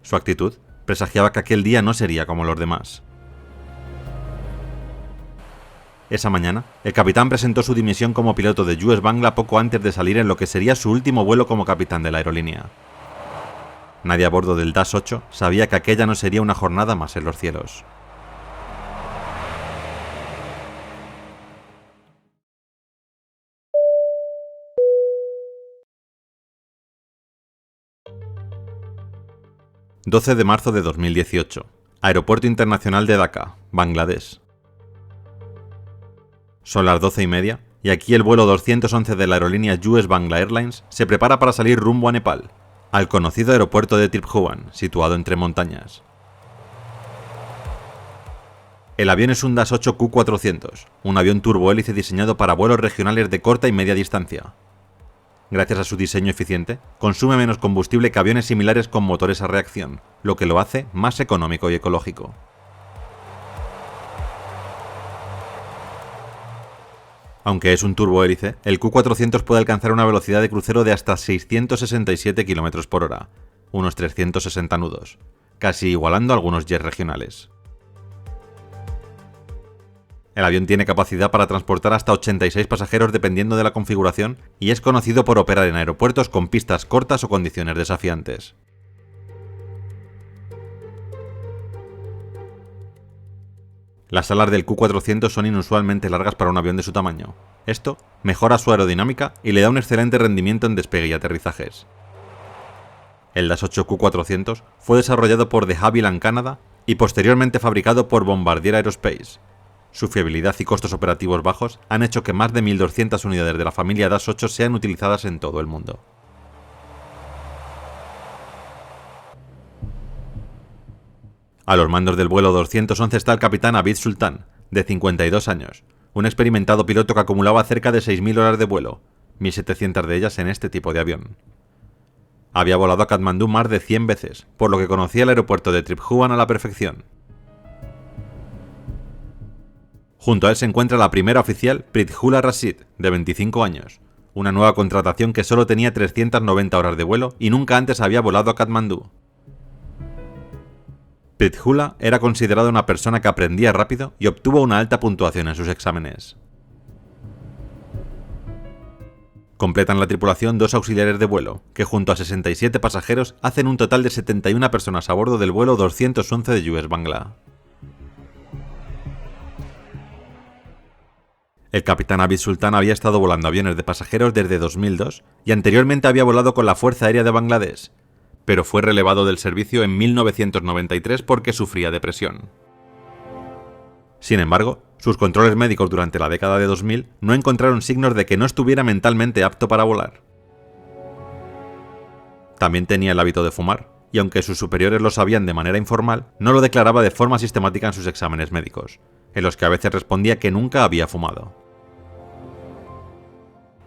Su actitud presagiaba que aquel día no sería como los demás. Esa mañana, el capitán presentó su dimisión como piloto de US Bangla poco antes de salir en lo que sería su último vuelo como capitán de la aerolínea. Nadie a bordo del Dash 8 sabía que aquella no sería una jornada más en los cielos. ...12 de marzo de 2018... Aeropuerto Internacional de Dhaka, Bangladesh. Son las 12:30 y aquí el vuelo 211 de la aerolínea US Bangla Airlines se prepara para salir rumbo a Nepal, al conocido aeropuerto de Tribhuvan, situado entre montañas. El avión es un Dash 8 Q400, un avión turbohélice diseñado para vuelos regionales de corta y media distancia. Gracias a su diseño eficiente, consume menos combustible que aviones similares con motores a reacción, lo que lo hace más económico y ecológico. Aunque es un turbohélice, el Q400 puede alcanzar una velocidad de crucero de hasta 667 km por hora, unos 360 nudos, casi igualando a algunos jets regionales. El avión tiene capacidad para transportar hasta 86 pasajeros dependiendo de la configuración y es conocido por operar en aeropuertos con pistas cortas o condiciones desafiantes. Las alas del Q400 son inusualmente largas para un avión de su tamaño. Esto mejora su aerodinámica y le da un excelente rendimiento en despegue y aterrizajes. El Dash 8 Q400 fue desarrollado por de Havilland Canada y posteriormente fabricado por Bombardier Aerospace. Su fiabilidad y costos operativos bajos han hecho que más de 1.200 unidades de la familia Dash 8 sean utilizadas en todo el mundo. A los mandos del vuelo 211 está el capitán Abid Sultan, de 52 años, un experimentado piloto que acumulaba cerca de 6.000 horas de vuelo, 1.700 de ellas en este tipo de avión. Había volado a Katmandú más de 100 veces, por lo que conocía el aeropuerto de Tribhuvan a la perfección. Junto a él se encuentra la primera oficial Prithula Rashid, de 25 años, una nueva contratación que solo tenía 390 horas de vuelo y nunca antes había volado a Katmandú. Prithula era considerada una persona que aprendía rápido y obtuvo una alta puntuación en sus exámenes. Completan la tripulación 2 auxiliares de vuelo, que junto a 67 pasajeros hacen un total de 71 personas a bordo del vuelo 211 de US Bangla. El capitán Abid Sultan había estado volando aviones de pasajeros desde 2002 y anteriormente había volado con la Fuerza Aérea de Bangladesh, pero fue relevado del servicio en 1993 porque sufría depresión. Sin embargo, sus controles médicos durante la década de 2000 no encontraron signos de que no estuviera mentalmente apto para volar. También tenía el hábito de fumar, y aunque sus superiores lo sabían de manera informal, no lo declaraba de forma sistemática en sus exámenes médicos, en los que a veces respondía que nunca había fumado.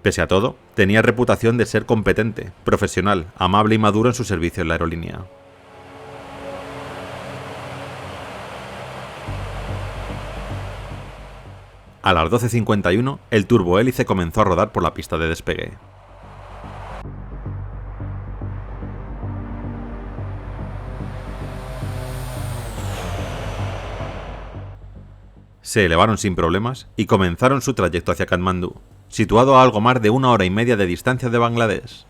Pese a todo, tenía reputación de ser competente, profesional, amable y maduro en su servicio en la aerolínea. A las 12:51, el turbohélice comenzó a rodar por la pista de despegue. Se elevaron sin problemas y comenzaron su trayecto hacia Katmandú, situado a algo más de 1 hora y media de distancia de Bangladesh.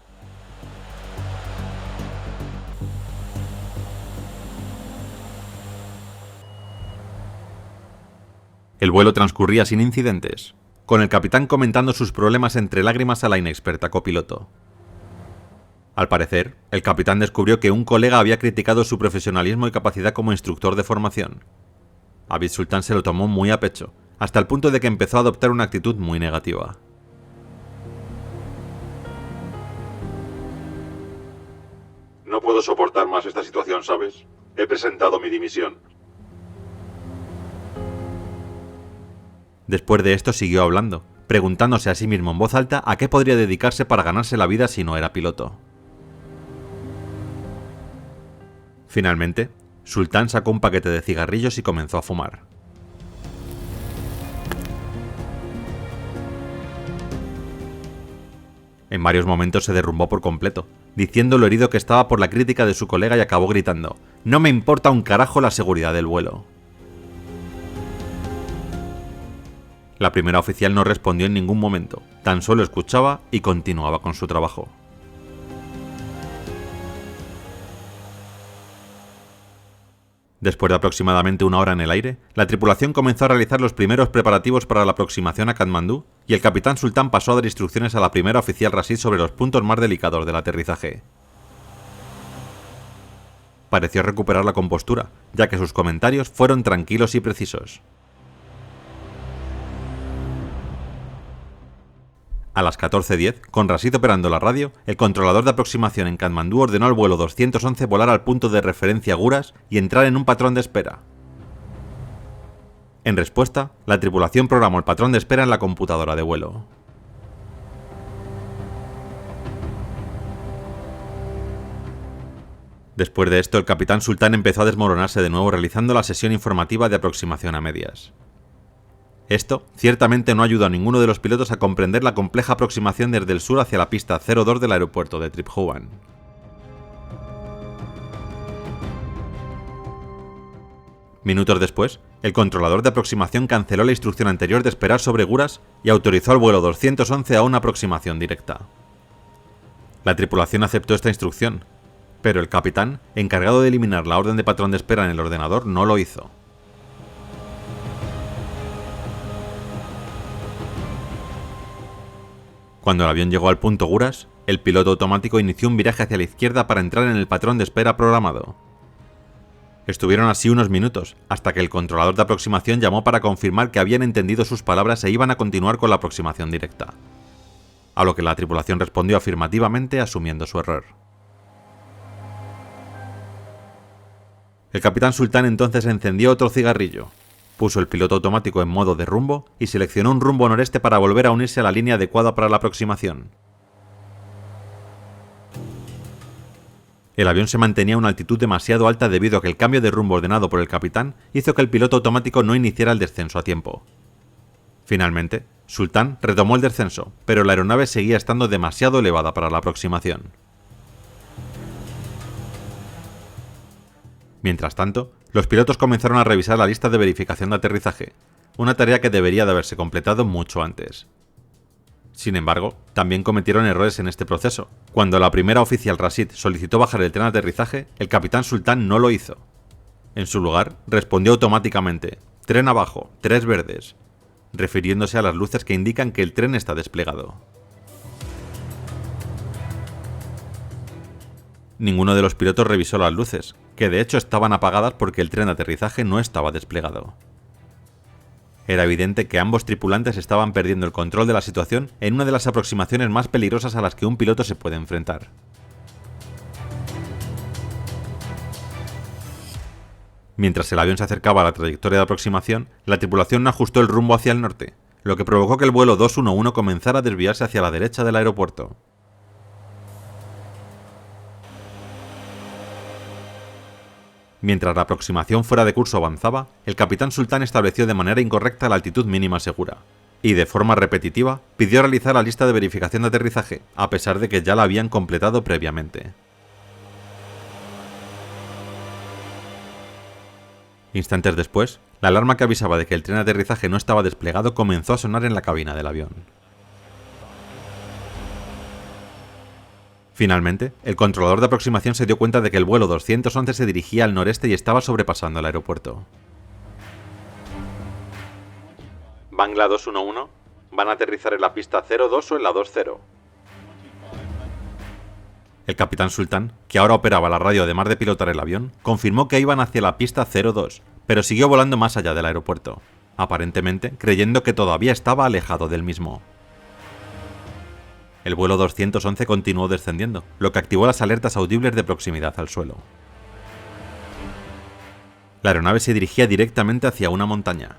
El vuelo transcurría sin incidentes, con el capitán comentando sus problemas entre lágrimas a la inexperta copiloto. Al parecer, el capitán descubrió que un colega había criticado su profesionalismo y capacidad como instructor de formación. Abid Sultan se lo tomó muy a pecho, hasta el punto de que empezó a adoptar una actitud muy negativa. No puedo soportar más esta situación, ¿sabes? He presentado mi dimisión. Después de esto siguió hablando, preguntándose a sí mismo en voz alta a qué podría dedicarse para ganarse la vida si no era piloto. Finalmente, Sultan sacó un paquete de cigarrillos y comenzó a fumar. En varios momentos se derrumbó por completo, diciendo lo herido que estaba por la crítica de su colega y acabó gritando: «No me importa un carajo la seguridad del vuelo». La primera oficial no respondió en ningún momento, tan solo escuchaba y continuaba con su trabajo. Después de aproximadamente una hora en el aire, la tripulación comenzó a realizar los primeros preparativos para la aproximación a Katmandú y el capitán Sultan pasó a dar instrucciones a la primera oficial Rashid sobre los puntos más delicados del aterrizaje. Pareció recuperar la compostura, ya que sus comentarios fueron tranquilos y precisos. A las 14:10, con Rashid operando la radio, el controlador de aproximación en Katmandú ordenó al vuelo 211 volar al punto de referencia Guras y entrar en un patrón de espera. En respuesta, la tripulación programó el patrón de espera en la computadora de vuelo. Después de esto, el capitán Sultan empezó a desmoronarse de nuevo realizando la sesión informativa de aproximación a medias. Esto ciertamente no ayudó a ninguno de los pilotos a comprender la compleja aproximación desde el sur hacia la pista 02 del aeropuerto de Tribhuvan. Minutos después, el controlador de aproximación canceló la instrucción anterior de esperar sobre Guras y autorizó al vuelo 211 a una aproximación directa. La tripulación aceptó esta instrucción, pero el capitán, encargado de eliminar la orden de patrón de espera en el ordenador, no lo hizo. Cuando el avión llegó al punto Guras, el piloto automático inició un viraje hacia la izquierda para entrar en el patrón de espera programado. Estuvieron así unos minutos, hasta que el controlador de aproximación llamó para confirmar que habían entendido sus palabras e iban a continuar con la aproximación directa. A lo que la tripulación respondió afirmativamente, asumiendo su error. El capitán Sultan entonces encendió otro cigarrillo, puso el piloto automático en modo de rumbo y seleccionó un rumbo noreste para volver a unirse a la línea adecuada para la aproximación. El avión se mantenía a una altitud demasiado alta debido a que el cambio de rumbo ordenado por el capitán hizo que el piloto automático no iniciara el descenso a tiempo. Finalmente, Sultan retomó el descenso, pero la aeronave seguía estando demasiado elevada para la aproximación. Mientras tanto, los pilotos comenzaron a revisar la lista de verificación de aterrizaje, una tarea que debería de haberse completado mucho antes. Sin embargo, también cometieron errores en este proceso. Cuando la primera oficial Rashid solicitó bajar el tren de aterrizaje, el capitán Sultan no lo hizo. En su lugar, respondió automáticamente: "Tren abajo, 3 verdes", refiriéndose a las luces que indican que el tren está desplegado. Ninguno de los pilotos revisó las luces, que de hecho estaban apagadas porque el tren de aterrizaje no estaba desplegado. Era evidente que ambos tripulantes estaban perdiendo el control de la situación en una de las aproximaciones más peligrosas a las que un piloto se puede enfrentar. Mientras el avión se acercaba a la trayectoria de aproximación, la tripulación no ajustó el rumbo hacia el norte, lo que provocó que el vuelo 211 comenzara a desviarse hacia la derecha del aeropuerto. Mientras la aproximación fuera de curso avanzaba, el capitán Sultan estableció de manera incorrecta la altitud mínima segura, y de forma repetitiva pidió realizar la lista de verificación de aterrizaje, a pesar de que ya la habían completado previamente. Instantes después, la alarma que avisaba de que el tren de aterrizaje no estaba desplegado comenzó a sonar en la cabina del avión. Finalmente, el controlador de aproximación se dio cuenta de que el vuelo 211 se dirigía al noreste y estaba sobrepasando el aeropuerto. Bangla 211, ¿van a aterrizar en la pista 02 o en la 20? El capitán Sultan, que ahora operaba la radio además de pilotar el avión, confirmó que iban hacia la pista 02, pero siguió volando más allá del aeropuerto, aparentemente creyendo que todavía estaba alejado del mismo. El vuelo 211 continuó descendiendo, lo que activó las alertas audibles de proximidad al suelo. La aeronave se dirigía directamente hacia una montaña.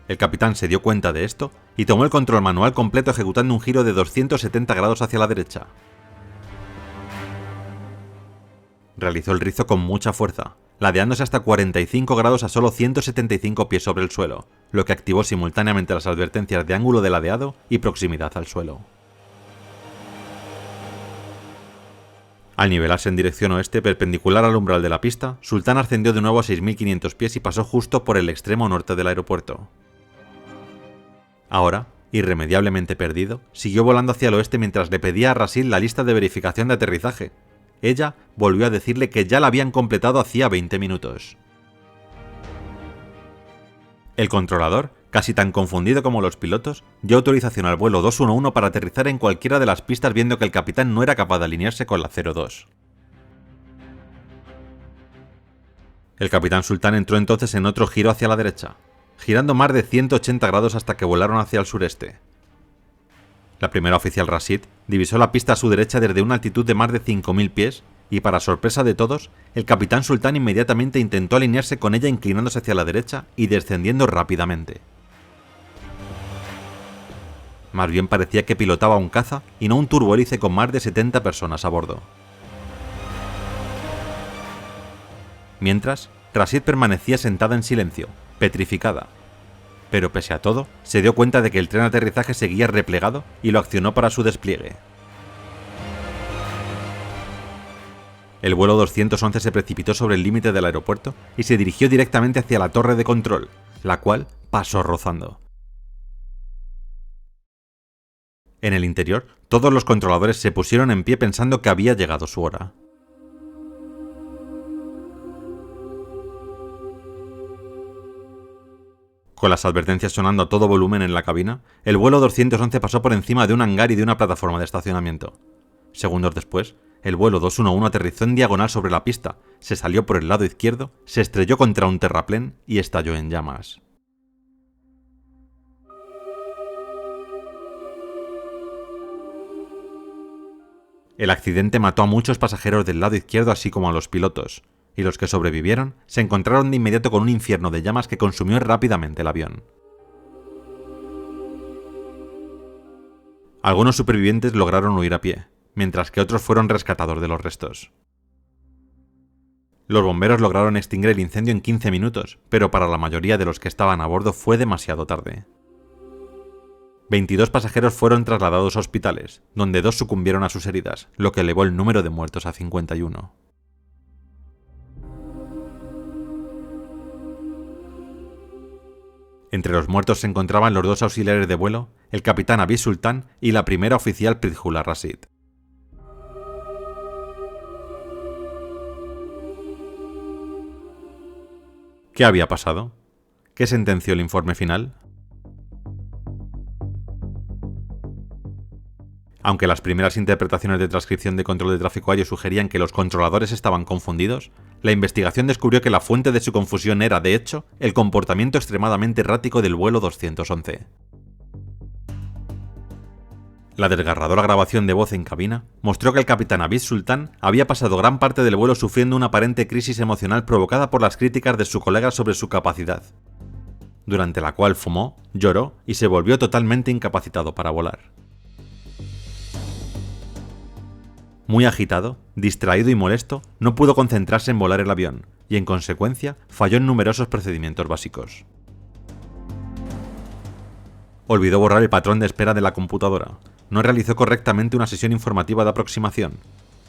El capitán se dio cuenta de esto y tomó el control manual completo ejecutando un giro de 270 grados hacia la derecha. Realizó el rizo con mucha fuerza, ladeándose hasta 45 grados a solo 175 pies sobre el suelo, lo que activó simultáneamente las advertencias de ángulo de ladeado y proximidad al suelo. Al nivelarse en dirección oeste perpendicular al umbral de la pista, Sultan ascendió de nuevo a 6.500 pies y pasó justo por el extremo norte del aeropuerto. Ahora, irremediablemente perdido, siguió volando hacia el oeste mientras le pedía a Rashid la lista de verificación de aterrizaje. Ella volvió a decirle que ya la habían completado hacía 20 minutos. El controlador, casi tan confundido como los pilotos, dio autorización al vuelo 211 para aterrizar en cualquiera de las pistas viendo que el capitán no era capaz de alinearse con la 02. El capitán Sultan entró entonces en otro giro hacia la derecha, girando más de 180 grados hasta que volaron hacia el sureste. La primera oficial Rashid divisó la pista a su derecha desde una altitud de más de 5.000 pies y, para sorpresa de todos, el capitán Sultan inmediatamente intentó alinearse con ella inclinándose hacia la derecha y descendiendo rápidamente. Más bien parecía que pilotaba un caza y no un turbohélice con más de 70 personas a bordo. Mientras, Rashid permanecía sentada en silencio, petrificada. Pero pese a todo, se dio cuenta de que el tren de aterrizaje seguía replegado y lo accionó para su despliegue. El vuelo 211 se precipitó sobre el límite del aeropuerto y se dirigió directamente hacia la torre de control, la cual pasó rozando. En el interior, todos los controladores se pusieron en pie pensando que había llegado su hora. Con las advertencias sonando a todo volumen en la cabina, el vuelo 211 pasó por encima de un hangar y de una plataforma de estacionamiento. Segundos después, el vuelo 211 aterrizó en diagonal sobre la pista, se salió por el lado izquierdo, se estrelló contra un terraplén y estalló en llamas. El accidente mató a muchos pasajeros del lado izquierdo así como a los pilotos, y los que sobrevivieron se encontraron de inmediato con un infierno de llamas que consumió rápidamente el avión. Algunos supervivientes lograron huir a pie, mientras que otros fueron rescatados de los restos. Los bomberos lograron extinguir el incendio en 15 minutos, pero para la mayoría de los que estaban a bordo fue demasiado tarde. 22 pasajeros fueron trasladados a hospitales, donde 2 sucumbieron a sus heridas, lo que elevó el número de muertos a 51. Entre los muertos se encontraban los 2 auxiliares de vuelo, el capitán Abid Sultan y la primera oficial Prithula Rashid. ¿Qué había pasado? ¿Qué sentenció el informe final? Aunque las primeras interpretaciones de transcripción de control de tráfico aéreo sugerían que los controladores estaban confundidos, la investigación descubrió que la fuente de su confusión era, de hecho, el comportamiento extremadamente errático del vuelo 211. La desgarradora grabación de voz en cabina mostró que el capitán Abid Sultan había pasado gran parte del vuelo sufriendo una aparente crisis emocional provocada por las críticas de su colega sobre su capacidad, durante la cual fumó, lloró y se volvió totalmente incapacitado para volar. Muy agitado, distraído y molesto, no pudo concentrarse en volar el avión, y en consecuencia falló en numerosos procedimientos básicos. Olvidó borrar el patrón de espera de la computadora, no realizó correctamente una sesión informativa de aproximación,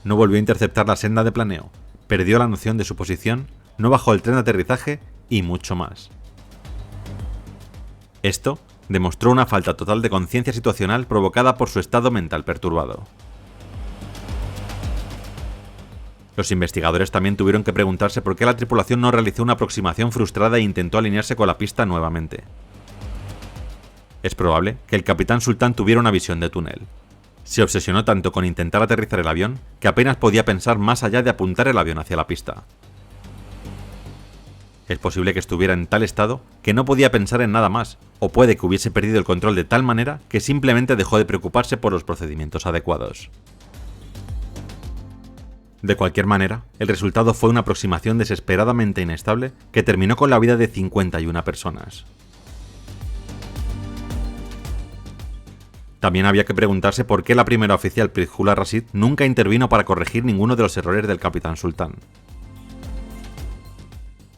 no volvió a interceptar la senda de planeo, perdió la noción de su posición, no bajó el tren de aterrizaje y mucho más. Esto demostró una falta total de conciencia situacional provocada por su estado mental perturbado. Los investigadores también tuvieron que preguntarse por qué la tripulación no realizó una aproximación frustrada e intentó alinearse con la pista nuevamente. Es probable que el capitán Sultan tuviera una visión de túnel. Se obsesionó tanto con intentar aterrizar el avión que apenas podía pensar más allá de apuntar el avión hacia la pista. Es posible que estuviera en tal estado que no podía pensar en nada más, o puede que hubiese perdido el control de tal manera que simplemente dejó de preocuparse por los procedimientos adecuados. De cualquier manera, el resultado fue una aproximación desesperadamente inestable que terminó con la vida de 51 personas. También había que preguntarse por qué la primera oficial Prithula Rashid nunca intervino para corregir ninguno de los errores del capitán Sultan.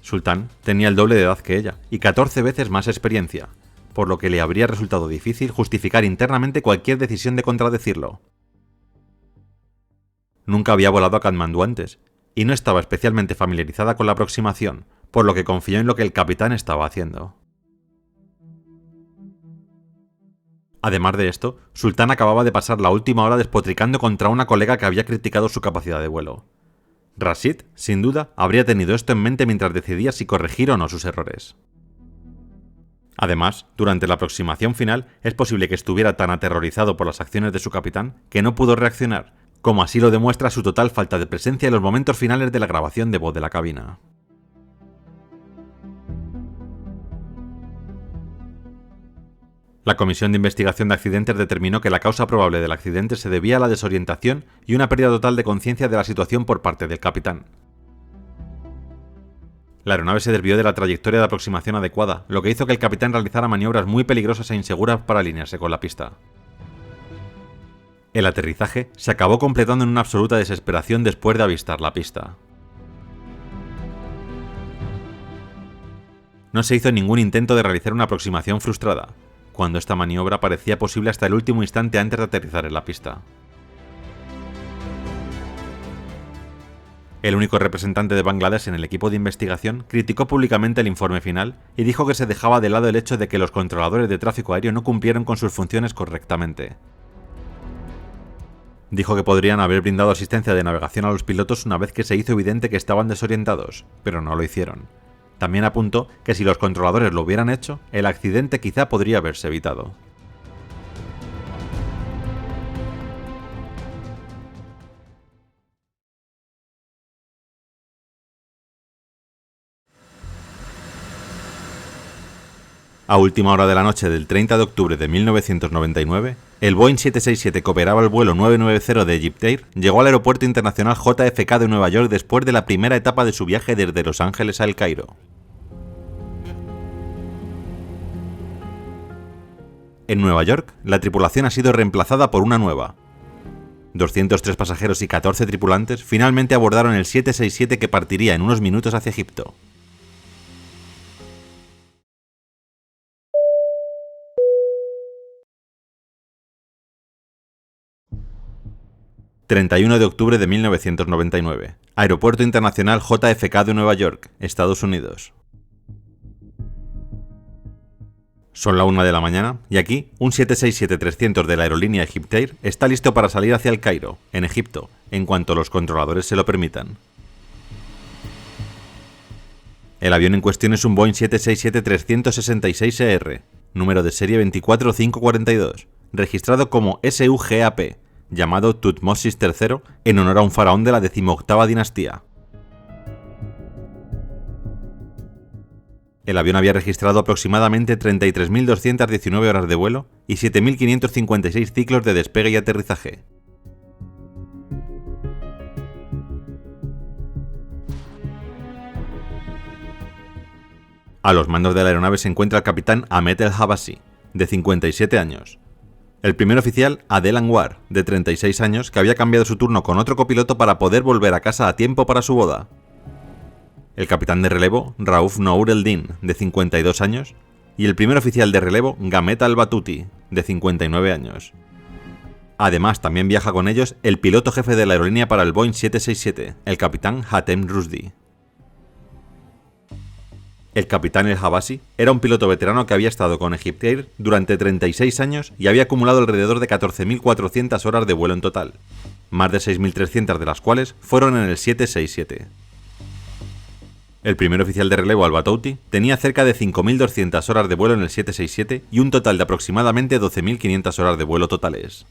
Sultan tenía el doble de edad que ella y 14 veces más experiencia, por lo que le habría resultado difícil justificar internamente cualquier decisión de contradecirlo. Nunca había volado a Katmandú antes, y no estaba especialmente familiarizada con la aproximación, por lo que confió en lo que el capitán estaba haciendo. Además de esto, Sultan acababa de pasar la última hora despotricando contra una colega que había criticado su capacidad de vuelo. Rashid, sin duda, habría tenido esto en mente mientras decidía si corregir o no sus errores. Además, durante la aproximación final, es posible que estuviera tan aterrorizado por las acciones de su capitán que no pudo reaccionar, como así lo demuestra su total falta de presencia en los momentos finales de la grabación de voz de la cabina. La Comisión de Investigación de Accidentes determinó que la causa probable del accidente se debía a la desorientación y una pérdida total de conciencia de la situación por parte del capitán. La aeronave se desvió de la trayectoria de aproximación adecuada, lo que hizo que el capitán realizara maniobras muy peligrosas e inseguras para alinearse con la pista. El aterrizaje se acabó completando en una absoluta desesperación después de avistar la pista. No se hizo ningún intento de realizar una aproximación frustrada, cuando esta maniobra parecía posible hasta el último instante antes de aterrizar en la pista. El único representante de Bangladesh en el equipo de investigación criticó públicamente el informe final y dijo que se dejaba de lado el hecho de que los controladores de tráfico aéreo no cumplieron con sus funciones correctamente. Dijo que podrían haber brindado asistencia de navegación a los pilotos una vez que se hizo evidente que estaban desorientados, pero no lo hicieron. También apuntó que si los controladores lo hubieran hecho, el accidente quizá podría haberse evitado. A última hora de la noche del 30 de octubre de 1999, el Boeing 767 que operaba el vuelo 990 de EgyptAir llegó al aeropuerto internacional JFK de Nueva York después de la primera etapa de su viaje desde Los Ángeles a El Cairo. En Nueva York, la tripulación ha sido reemplazada por una nueva. 203 pasajeros y 14 tripulantes finalmente abordaron el 767 que partiría en unos minutos hacia Egipto. ...31 de octubre de 1999... Aeropuerto Internacional JFK de Nueva York, Estados Unidos. Son la 1 de la mañana y aquí un 767-300 de la aerolínea EgyptAir está listo para salir hacia El Cairo, en Egipto, en cuanto los controladores se lo permitan. El avión en cuestión es un Boeing 767-366ER, número de serie 24542, registrado como SUGAP, llamado Tutmosis III en honor a un faraón de la 18ª dinastía. El avión había registrado aproximadamente 33.219 horas de vuelo y 7.556 ciclos de despegue y aterrizaje. A los mandos de la aeronave se encuentra el capitán Ahmed El Habassi, de 57 años. El primer oficial, Adel Anwar, de 36 años, que había cambiado su turno con otro copiloto para poder volver a casa a tiempo para su boda. El capitán de relevo, Rauf Nour El-Din, de 52 años, y el primer oficial de relevo, Gamet Al-Batuti, de 59 años. Además, también viaja con ellos el piloto jefe de la aerolínea para el Boeing 767, el capitán Hatem Rusdi. El capitán El Habassi era un piloto veterano que había estado con EgyptAir durante 36 años y había acumulado alrededor de 14.400 horas de vuelo en total, más de 6.300 de las cuales fueron en el 767. El primer oficial de relevo, Al-Batouti, tenía cerca de 5.200 horas de vuelo en el 767 y un total de aproximadamente 12.500 horas de vuelo totales.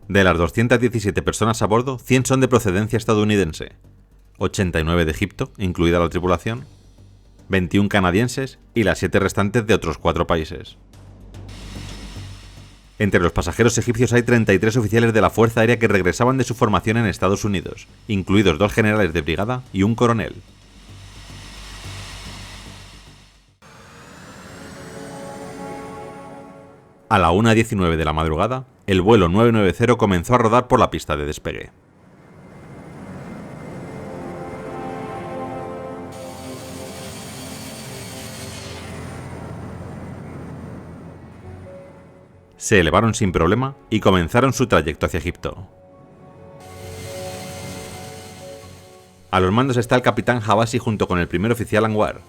De las 217 personas a bordo, 100 son de procedencia estadounidense, 89 de Egipto, incluida la tripulación, 21 canadienses y las 7 restantes de otros 4 países. Entre los pasajeros egipcios hay 33 oficiales de la Fuerza Aérea que regresaban de su formación en Estados Unidos, incluidos 2 generales de brigada y un coronel. A la 1:19 de la madrugada, el vuelo 990 comenzó a rodar por la pista de despegue. Se elevaron sin problema y comenzaron su trayecto hacia Egipto. A los mandos está el capitán Habassi junto con el primer oficial Anwar.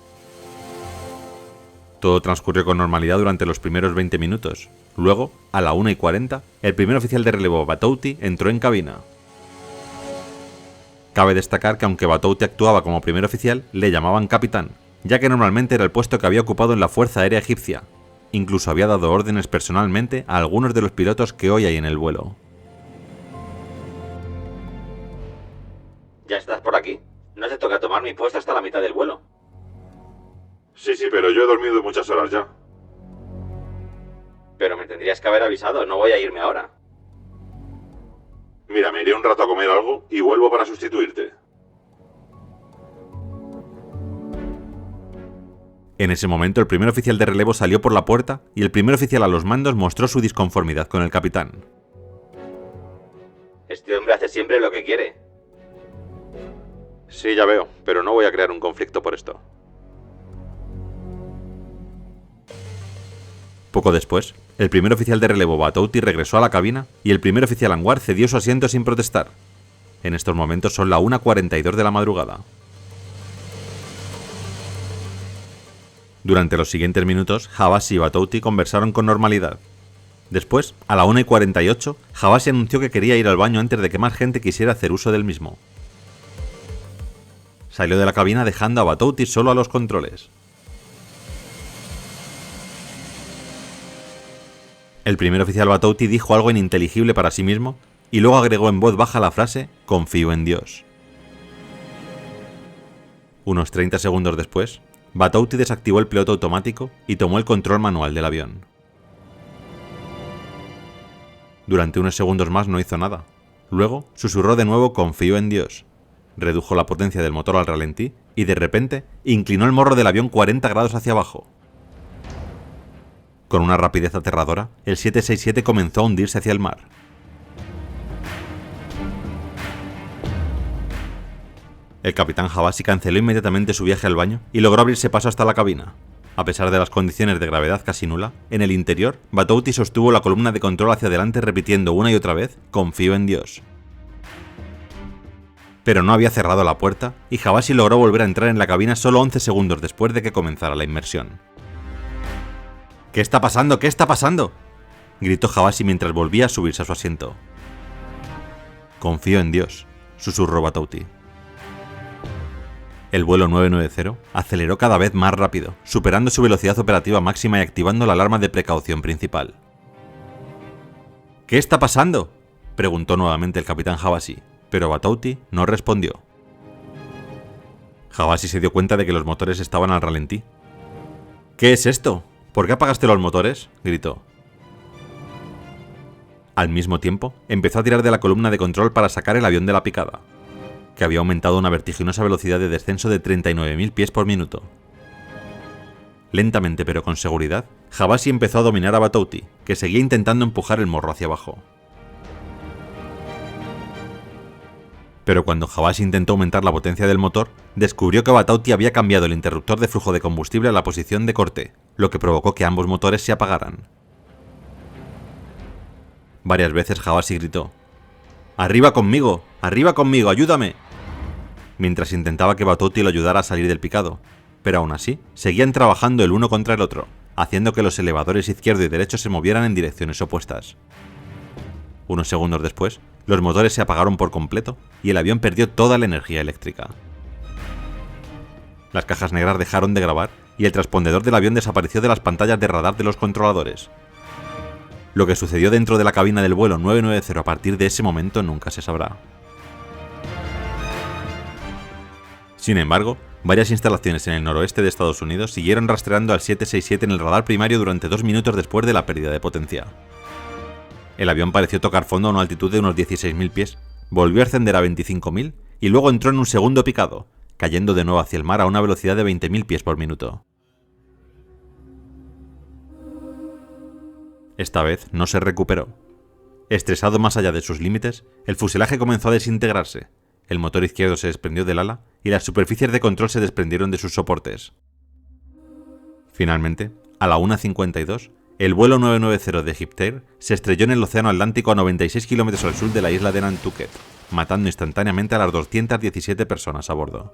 Todo transcurrió con normalidad durante los primeros 20 minutos. Luego, a la 1:40, el primer oficial de relevo Batouti entró en cabina. Cabe destacar que aunque Batouti actuaba como primer oficial, le llamaban capitán, ya que normalmente era el puesto que había ocupado en la Fuerza Aérea Egipcia. Incluso había dado órdenes personalmente a algunos de los pilotos que hoy hay en el vuelo. Ya estás por aquí. No te toca tomar mi puesto hasta la mitad del vuelo. Sí, pero yo he dormido muchas horas ya. Pero me tendrías que haber avisado, no voy a irme ahora. Mira, me iré un rato a comer algo y vuelvo para sustituirte. En ese momento el primer oficial de relevo salió por la puerta y el primer oficial a los mandos mostró su disconformidad con el capitán. Este hombre hace siempre lo que quiere. Sí, ya veo, pero no voy a crear un conflicto por esto. Poco después, el primer oficial de relevo Batouti regresó a la cabina y el primer oficial Anwar cedió su asiento sin protestar. En estos momentos son la 1:42 de la madrugada. Durante los siguientes minutos, Habasi y Batouti conversaron con normalidad. Después, a la 1:48, Habasi anunció que quería ir al baño antes de que más gente quisiera hacer uso del mismo. Salió de la cabina dejando a Batouti solo a los controles. El primer oficial Batouti dijo algo ininteligible para sí mismo y luego agregó en voz baja la frase «Confío en Dios». Unos 30 segundos después, Batouti desactivó el piloto automático y tomó el control manual del avión. Durante unos segundos más no hizo nada. Luego susurró de nuevo «Confío en Dios». Redujo la potencia del motor al ralentí y de repente inclinó el morro del avión 40 grados hacia abajo. Con una rapidez aterradora, el 767 comenzó a hundirse hacia el mar. El capitán Habasi canceló inmediatamente su viaje al baño y logró abrirse paso hasta la cabina. A pesar de las condiciones de gravedad casi nula, en el interior, Batouti sostuvo la columna de control hacia adelante repitiendo una y otra vez «Confío en Dios». Pero no había cerrado la puerta y Habasi logró volver a entrar en la cabina solo 11 segundos después de que comenzara la inmersión. «¿Qué está pasando? ¿Qué está pasando?», gritó Habasi mientras volvía a subirse a su asiento. «Confío en Dios», susurró Batouti. El vuelo 990 aceleró cada vez más rápido, superando su velocidad operativa máxima y activando la alarma de precaución principal. «¿Qué está pasando?», preguntó nuevamente el capitán Habasi, pero Batouti no respondió. Habasi se dio cuenta de que los motores estaban al ralentí. «¿Qué es esto? ¿Por qué apagaste los motores?», gritó. Al mismo tiempo, empezó a tirar de la columna de control para sacar el avión de la picada, que había aumentado a una vertiginosa velocidad de descenso de 39.000 pies por minuto. Lentamente pero con seguridad, Habasi empezó a dominar a Batouti, que seguía intentando empujar el morro hacia abajo. Pero cuando Habasi intentó aumentar la potencia del motor, descubrió que Batouti había cambiado el interruptor de flujo de combustible a la posición de corte, lo que provocó que ambos motores se apagaran. Varias veces Habasi gritó: ¡Arriba conmigo! ¡Arriba conmigo! ¡Ayúdame!, mientras intentaba que Batouti lo ayudara a salir del picado, pero aún así seguían trabajando el uno contra el otro, haciendo que los elevadores izquierdo y derecho se movieran en direcciones opuestas. Unos segundos después, los motores se apagaron por completo y el avión perdió toda la energía eléctrica. Las cajas negras dejaron de grabar y el transpondedor del avión desapareció de las pantallas de radar de los controladores. Lo que sucedió dentro de la cabina del vuelo 990 a partir de ese momento nunca se sabrá. Sin embargo, varias instalaciones en el noroeste de Estados Unidos siguieron rastreando al 767 en el radar primario durante 2 minutos después de la pérdida de potencia. El avión pareció tocar fondo a una altitud de unos 16.000 pies, volvió a ascender a 25.000 y luego entró en un segundo picado, cayendo de nuevo hacia el mar a una velocidad de 20.000 pies por minuto. Esta vez no se recuperó. Estresado más allá de sus límites, el fuselaje comenzó a desintegrarse, el motor izquierdo se desprendió del ala y las superficies de control se desprendieron de sus soportes. Finalmente, a la 1:52, el vuelo 990 de Egyptair se estrelló en el océano Atlántico a 96 km al sur de la isla de Nantucket, matando instantáneamente a las 217 personas a bordo.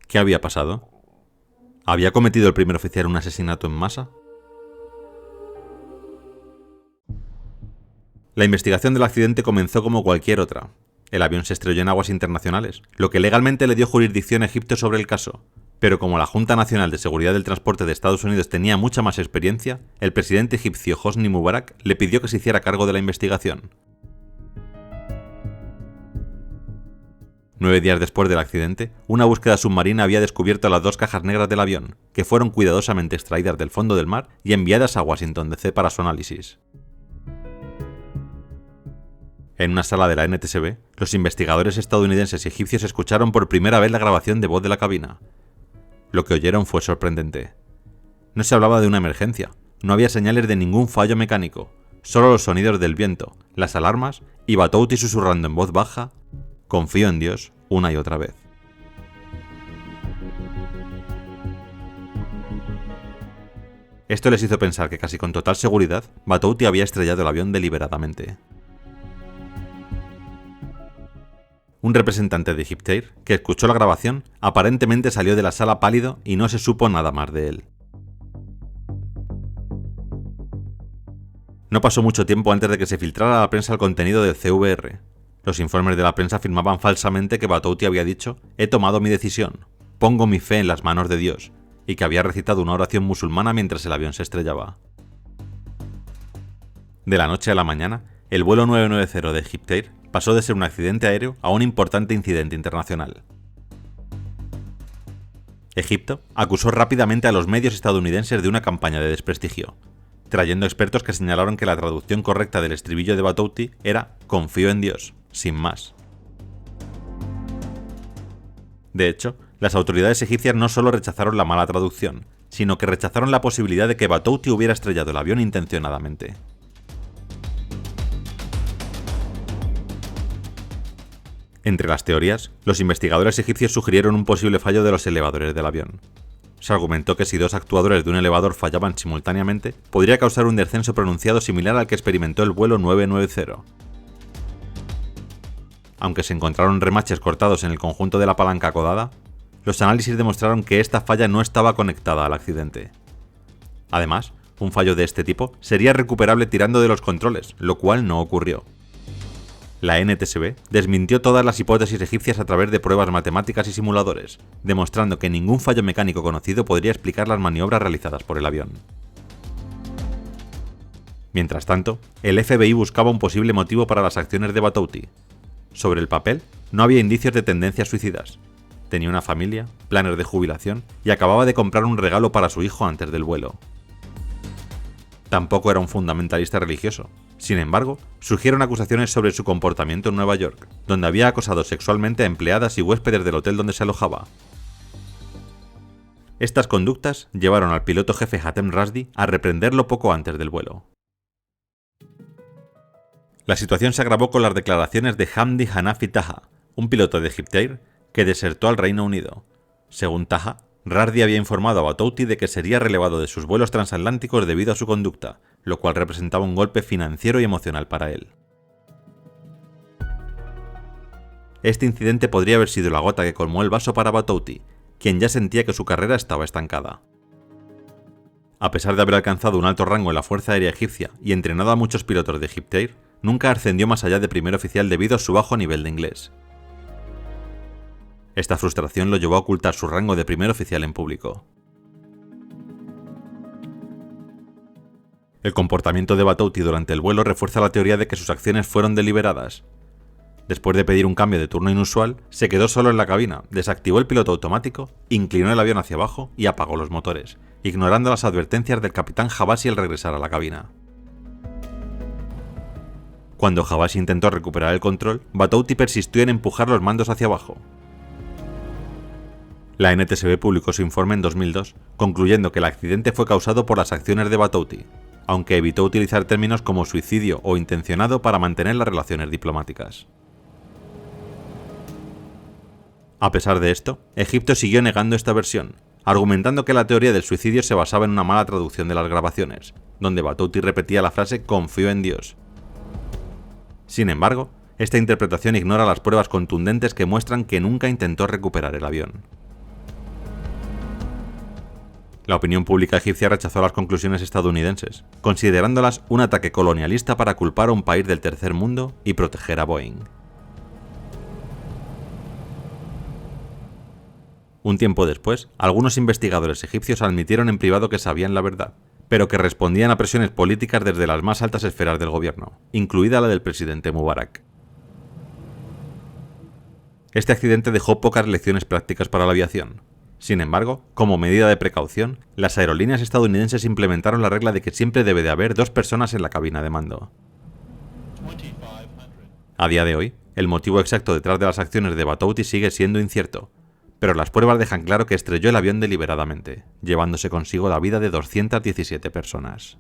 ¿Qué había pasado? ¿Había cometido el primer oficial un asesinato en masa? La investigación del accidente comenzó como cualquier otra. El avión se estrelló en aguas internacionales, lo que legalmente le dio jurisdicción a Egipto sobre el caso. Pero como la Junta Nacional de Seguridad del Transporte de Estados Unidos tenía mucha más experiencia, el presidente egipcio Hosni Mubarak le pidió que se hiciera cargo de la investigación. 9 días después del accidente, una búsqueda submarina había descubierto las 2 cajas negras del avión, que fueron cuidadosamente extraídas del fondo del mar y enviadas a Washington DC para su análisis. En una sala de la NTSB, los investigadores estadounidenses y egipcios escucharon por primera vez la grabación de voz de la cabina. Lo que oyeron fue sorprendente. No se hablaba de una emergencia, no había señales de ningún fallo mecánico, solo los sonidos del viento, las alarmas y Batouti susurrando en voz baja: "Confío en Dios", una y otra vez. Esto les hizo pensar que casi con total seguridad, Batouti había estrellado el avión deliberadamente. Un representante de EgyptAir, que escuchó la grabación, aparentemente salió de la sala pálido y no se supo nada más de él. No pasó mucho tiempo antes de que se filtrara a la prensa el contenido del CVR. Los informes de la prensa afirmaban falsamente que Batouti había dicho: "He tomado mi decisión, pongo mi fe en las manos de Dios", y que había recitado una oración musulmana mientras el avión se estrellaba. De la noche a la mañana, el vuelo 990 de EgyptAir pasó de ser un accidente aéreo a un importante incidente internacional. Egipto acusó rápidamente a los medios estadounidenses de una campaña de desprestigio, trayendo expertos que señalaron que la traducción correcta del estribillo de Batouti era "confío en Dios", sin más. De hecho, las autoridades egipcias no solo rechazaron la mala traducción, sino que rechazaron la posibilidad de que Batouti hubiera estrellado el avión intencionadamente. Entre las teorías, los investigadores egipcios sugirieron un posible fallo de los elevadores del avión. Se argumentó que si 2 actuadores de un elevador fallaban simultáneamente, podría causar un descenso pronunciado similar al que experimentó el vuelo 990. Aunque se encontraron remaches cortados en el conjunto de la palanca acodada, los análisis demostraron que esta falla no estaba conectada al accidente. Además, un fallo de este tipo sería recuperable tirando de los controles, lo cual no ocurrió. La NTSB desmintió todas las hipótesis egipcias a través de pruebas matemáticas y simuladores, demostrando que ningún fallo mecánico conocido podría explicar las maniobras realizadas por el avión. Mientras tanto, el FBI buscaba un posible motivo para las acciones de Batouti. Sobre el papel, no había indicios de tendencias suicidas. Tenía una familia, planes de jubilación y acababa de comprar un regalo para su hijo antes del vuelo. Tampoco era un fundamentalista religioso. Sin embargo, surgieron acusaciones sobre su comportamiento en Nueva York, donde había acosado sexualmente a empleadas y huéspedes del hotel donde se alojaba. Estas conductas llevaron al piloto jefe Hatem Rasdi a reprenderlo poco antes del vuelo. La situación se agravó con las declaraciones de Hamdi Hanafi Taha, un piloto de EgyptAir que desertó al Reino Unido. Según Taha, Rasdi había informado a Batouti de que sería relevado de sus vuelos transatlánticos debido a su conducta, lo cual representaba un golpe financiero y emocional para él. Este incidente podría haber sido la gota que colmó el vaso para Batouti, quien ya sentía que su carrera estaba estancada. A pesar de haber alcanzado un alto rango en la Fuerza Aérea Egipcia y entrenado a muchos pilotos de EgyptAir, nunca ascendió más allá de primer oficial debido a su bajo nivel de inglés. Esta frustración lo llevó a ocultar su rango de primer oficial en público. El comportamiento de Batouti durante el vuelo refuerza la teoría de que sus acciones fueron deliberadas. Después de pedir un cambio de turno inusual, se quedó solo en la cabina, desactivó el piloto automático, inclinó el avión hacia abajo y apagó los motores, ignorando las advertencias del capitán Habashi al regresar a la cabina. Cuando Habashi intentó recuperar el control, Batouti persistió en empujar los mandos hacia abajo. La NTSB publicó su informe en 2002, concluyendo que el accidente fue causado por las acciones de Batouti, aunque evitó utilizar términos como suicidio o intencionado para mantener las relaciones diplomáticas. A pesar de esto, Egipto siguió negando esta versión, argumentando que la teoría del suicidio se basaba en una mala traducción de las grabaciones, donde Batouti repetía la frase "confío en Dios". Sin embargo, esta interpretación ignora las pruebas contundentes que muestran que nunca intentó recuperar el avión. La opinión pública egipcia rechazó las conclusiones estadounidenses, considerándolas un ataque colonialista para culpar a un país del tercer mundo y proteger a Boeing. Un tiempo después, algunos investigadores egipcios admitieron en privado que sabían la verdad, pero que respondían a presiones políticas desde las más altas esferas del gobierno, incluida la del presidente Mubarak. Este accidente dejó pocas lecciones prácticas para la aviación. Sin embargo, como medida de precaución, las aerolíneas estadounidenses implementaron la regla de que siempre debe de haber 2 personas en la cabina de mando. 2500. A día de hoy, el motivo exacto detrás de las acciones de Batouti sigue siendo incierto, pero las pruebas dejan claro que estrelló el avión deliberadamente, llevándose consigo la vida de 217 personas.